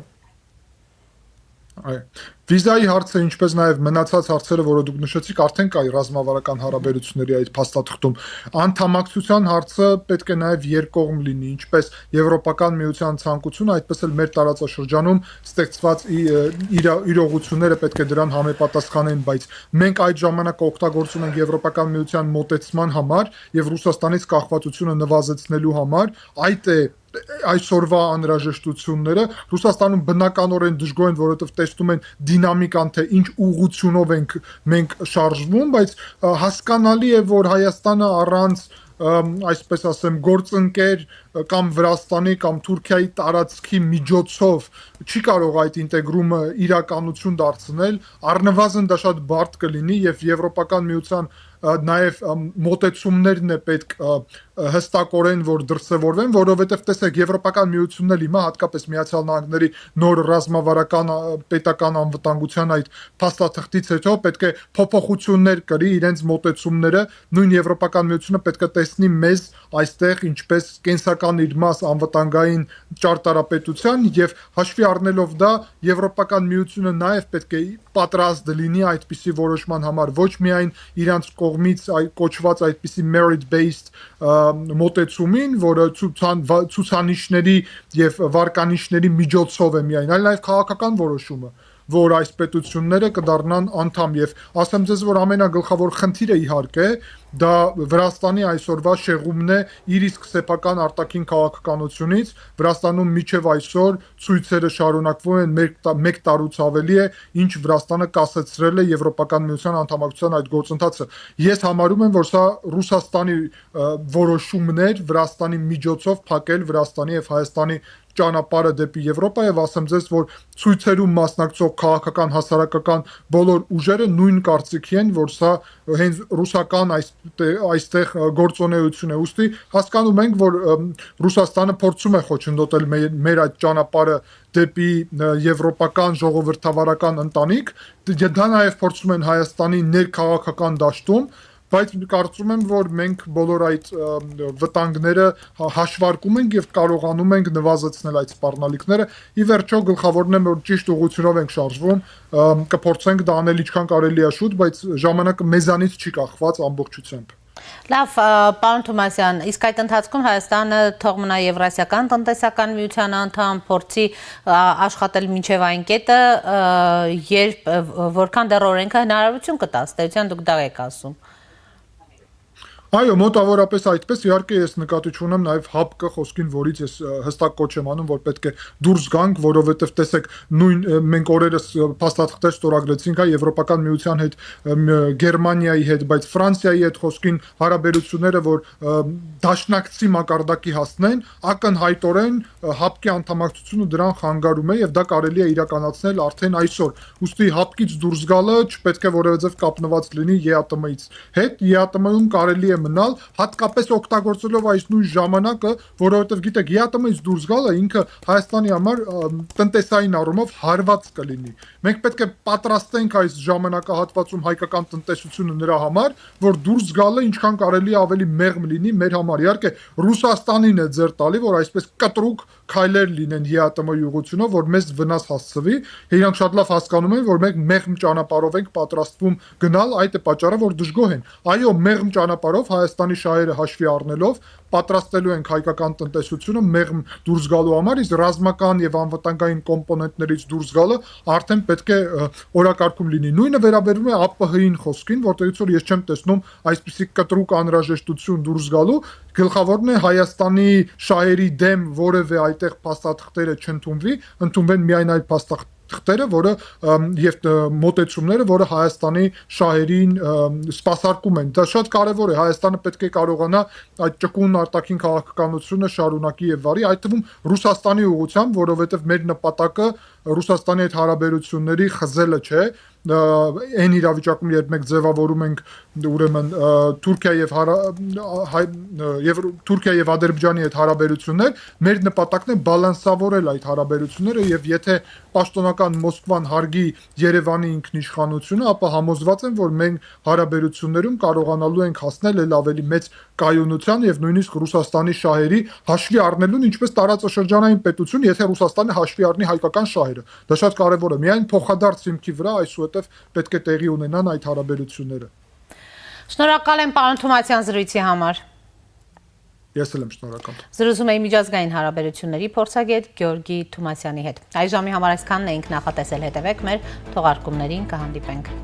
Վիզայի հարցը, ինչպես նաև մնացած հարցերը, որը դուք նշեցիք, արդեն կա ռազմավարական հարաբերությունների այդ փաստաթղթում։ Անդամակցության հարցը պետք է նաև երկկողմ լինի, ինչպես Եվրոպական միության ցանկությունը, այդպես էլ մեր տարածաշրջանում ստեղծված իրողությունները պետք է դրան համապատասխանեն, բայց մենք այդ ժամանակ օգտագործում ենք Եվրոպական միության մոտեցման համար եւ Ռուսաստանից կախվածությունը նվազեցնելու համար, այդ է այսօրվա անհրաժեշտությունները Ռուսաստանում բնականորեն դժգոհ են, որովհետև տեսնում են դինամիկան, թե ինչ ուղղությունով ենք մենք շարժվում, բայց հասկանալի է, որ Հայաստանը առանց այսպես ասեմ գործընկեր կամ Վրաստանի կամ Թուրքիայի տարածքի միջոցով չի կարող այդ ինտեգրումը իրականություն դարձնել, առնվազն դա շատ բարդ կլինի եւ Եվրոպական միության նաև մոտեցումներն է պետք հստակորեն որ դրսևորվեն, որովհետև տեսեք Եվրոպական միությունն էլ հիմա հատկապես Միացյալ Նահանգների նոր ռազմավարական պետական անվտանգության այդ փաստաթղթից հետո պետք է փոփոխություններ կրի իրենց մոտեցումները, նույն Եվրոպական միությունը պետք է տեսնի մեզ այստեղ ինչպես կենսական իր մաս անվտանգային ճարտարապետության եւ հաշվի առնելով դա Եվրոպական միությունը նաև պետք է պատրաստ լինի այդպիսի որոշման համար, ոչ միայն իրանց կողմից կոչված այդպիսի merit-based մոտեցումին, որը ցուցանիշների եւ վարկանիշների միջոցով է միայն, այլ նաեւ քաղաքական որոշումը, որ այս պետությունները կդառնան անդամ եւ ասեմ ձեզ, որ ամենագլխավոր խնդիրը իհարկե դա Վրաստանի այսօրվա շեղումն է իր իսկ սեփական արտաքին քաղաքականությունից, Վրաստանում միջև այսօր ցույցերը շարունակվում են մեկ տարուց ավելի է, ինչ Վրաստանը կասեցրել է Եվրոպական միության անդամակցության այդ գործընթացը։ Ես համարում եմ, որ սա Ռուսաստանի որոշումներ Վրաստանի միջոցով փակել Վրաստանի եւ Հայաստանի ճանապարհը դեպի Եվրոպա եւ ասեմ ձեզ, որ ցույցերում մասնակցող քաղաքական հասարակական բոլոր ուժերը նույն կարծիքի են, որ սա հենց ռուսական այստեղ գործունեություն է, ուստի հասկանում ենք, որ Ռուսաստանը փորձում է խոչընդոտել մեր այդ ճանապարհը դեպի եվրոպական ժողովրդավարական ընտանիք, դա նաև փորձում են Հայաստանի ներքաղաքական դաշտում, բայց կարծում եմ, որ մենք բոլոր այդ վտանգները հաշվարկում ենք եւ կարողանում ենք նվազեցնել այդ սպառնալիքները։ Ի վերջո գլխավորն է, որ ճիշտ ուղղությունով ենք շարժվում, կփորձենք դա անել ինչքան կարելի է շուտ, բայց ժամանակը մեզանից չի կախված ամբողջությամբ։ Լավ, պարոն Թոմասյան, իսկ այդ ընթացքում Հայաստանը թող մնա Եվրասիական տնտեսական միության անդամ, փորձի աշխատել մինչև այն կետը, երբ որքան դեռ օրենքը հնարավորություն կտա, ըստ էության դուք դա եք ասում։ Այո, մոտավորապես այդպես, իհարկե ես նկատի ունեմ նաև ՀԱՊԿ խոսքին, որից ես հստակ կոչ եմ անում, որ պետք է դուրս գանք, որովհետև տեսեք, նույն մենք օրերս փաստաթղթեր ստորագրեցինք Եվրոպական միության հետ, Գերմանիայի հետ, բայց Ֆրանսիայի հետ խոսքին հարաբերությունները, որ դաշնակցի մակարդակի հասնեն, ակնհայտորեն ՀԱՊԿ-ի անդամակցությունը դրան խանգարում է եւ դա կարելի է իրականացնել արդեն այսօր։ Ուստի ՀԱՊԿ-ից դուրս գալը չպետք է որևէ կապնված լինի ԵԱՏՄ-ից հետ, ԵԱՏՄ-ում կարելի է մնալ, հատկապես օգտագործելով այս նույն ժամանակը, որովհետև գիտեք, ԵԱՏՄ-ից դուրս գալը ինքը Հայաստանի համար տնտեսային առումով հարված կլինի։ Մենք պետք է պատրաստենք այս ժամանակահատվածում հայկական տնտեսությունը նրա համար, որ դուրս գալը ինչքան կարելի ավելի մեղմ լինի մեր համար։ Իհարկե, Ռուսաստանին է ձեռ տալի, որ այսպես կտրուկ քայլեր լինեն ԵԱՏՄ-ի ուղղությունով, որ մեզ վնաս հասցվի։ Իրանք շատ լավ հասկանում են, որ մենք մեղմ ճանապարհով ենք պատրաստվում գնալ, այդ է պատճառը, որ դժգոհ են։ Այո, մեղմ ճանապարհով Հայաստանի շահերը հաշվի առնելով պատրաստելու ենք հայկական տնտեսությունը մեղմ դուրս գալու համար, իսկ ռազմական եւ անվտանգային կոմպոնենտներից դուրս գալը արդեն պետք է օրակարգում լինի։ Նույնը վերաբերում է ԱՊՀ-ին խոսքին, որտեղից որ ես չեմ տեսնում այսպիսի կտրուկ անհրաժեշտություն դուրս գալու, գլխավորն է Հայաստանի շահերի դեմ որևէ այդտեղ փաստաթղթերը չընդունվի, ընդունվեն միայն այդ փաստաթղթերը, որը եւ մոտեցումները, որը Հայաստանի շահերին սպասարկում են։ Դա շատ կարեւոր է, Հայաստանը պետք է կարողանա այդ ճկուն արտաքին քաղաքականությունը շարունակի եւ վարի, այդ թվում Ռուսաստանի ուղղությամբ, որովհետեւ մեր նպատակը Ռուսաստանի հետ հարաբերությունների խզելը չէ, այն իրավիճակում, երբ մենք ձևավորում ենք ուրեմն Թուրքիա եւ Ադրբեջանի հետ հարաբերություններ, մեր նպատակն է բալանսավորել այդ հարաբերությունները եւ եթե պաշտոնական Մոսկվան հարգի Երևանի ինքնիշխանությունը, ապա համոզված եմ, որ մենք հարաբերություններում կարողանալու ենք հասնել ել ավելի մեծ կայունության եւ նույնիսկ Ռուսաստանի շահերի հաշվի առնելուն, ինչպես տարածաշրջանային պետություն, եթե Ռուսաստանը հաշվի առնի հայկական շահերը։ Դա շատ կարեւոր է։ Միայն փոխադարձ հիմքի վրա այսուհետեւ պետք է տեղի ունենան այդ հարաբերությունները։ Շնորհակալ եմ պարոն Թումացյան զրույցի համար։ Ես էլ եմ շնորհակալ։ Զրուցում էի միջազգային հարաբերությունների փորձագետ Գեորգի Թումացյանի հետ։ Այս ժամի համար այսքանն էինք նախատեսել, հետևեք մեր թողարկումներին, կհանդիպենք։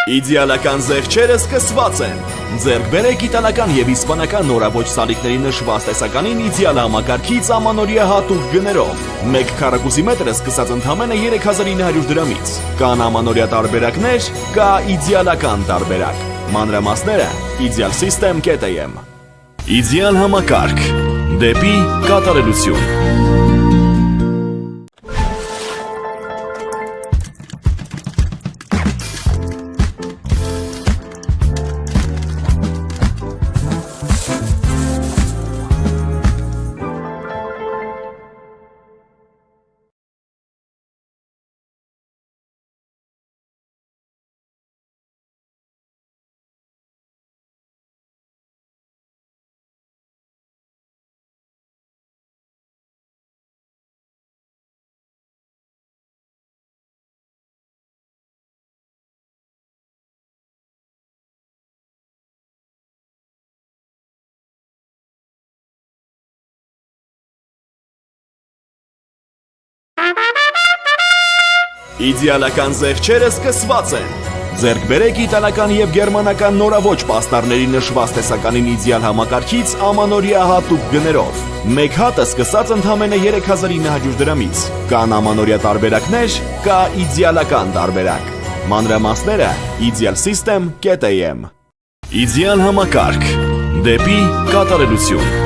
Իդեալական զեղչերը սկսված են։ Ձեռք բերեք իտալական եւ իսպանական նորաոճ սալիկների նշված տեսականին իդեալ համակարգից ամանորյա հատուկ գներով։ 1 քառակուսի մետրը սկսած ընդամենը 3900 դրամից։ Կան ամանորյա տարբերակներ, կա իդեալական տարբերակ։ Մանրամասները idealsystem.am։ Իդեալ համակարգ դեպի կատարելություն։ Իդեալական զեղչերը սկսված են։ Ձեռք բերեք իտալական եւ գերմանական նորաոճ պաստառների նշված տեսականին իդեալ համակարգից ամանորյա հատուկ գներով։ 1 հատը սկսած ընդամենը 3900 դրամից։ Կան ամանորյա տարբերակներ, կա իդեալական տարբերակ։ Մանրամասները idealsystem.am։ Իդեալ համակարգ դեպի կատարելություն։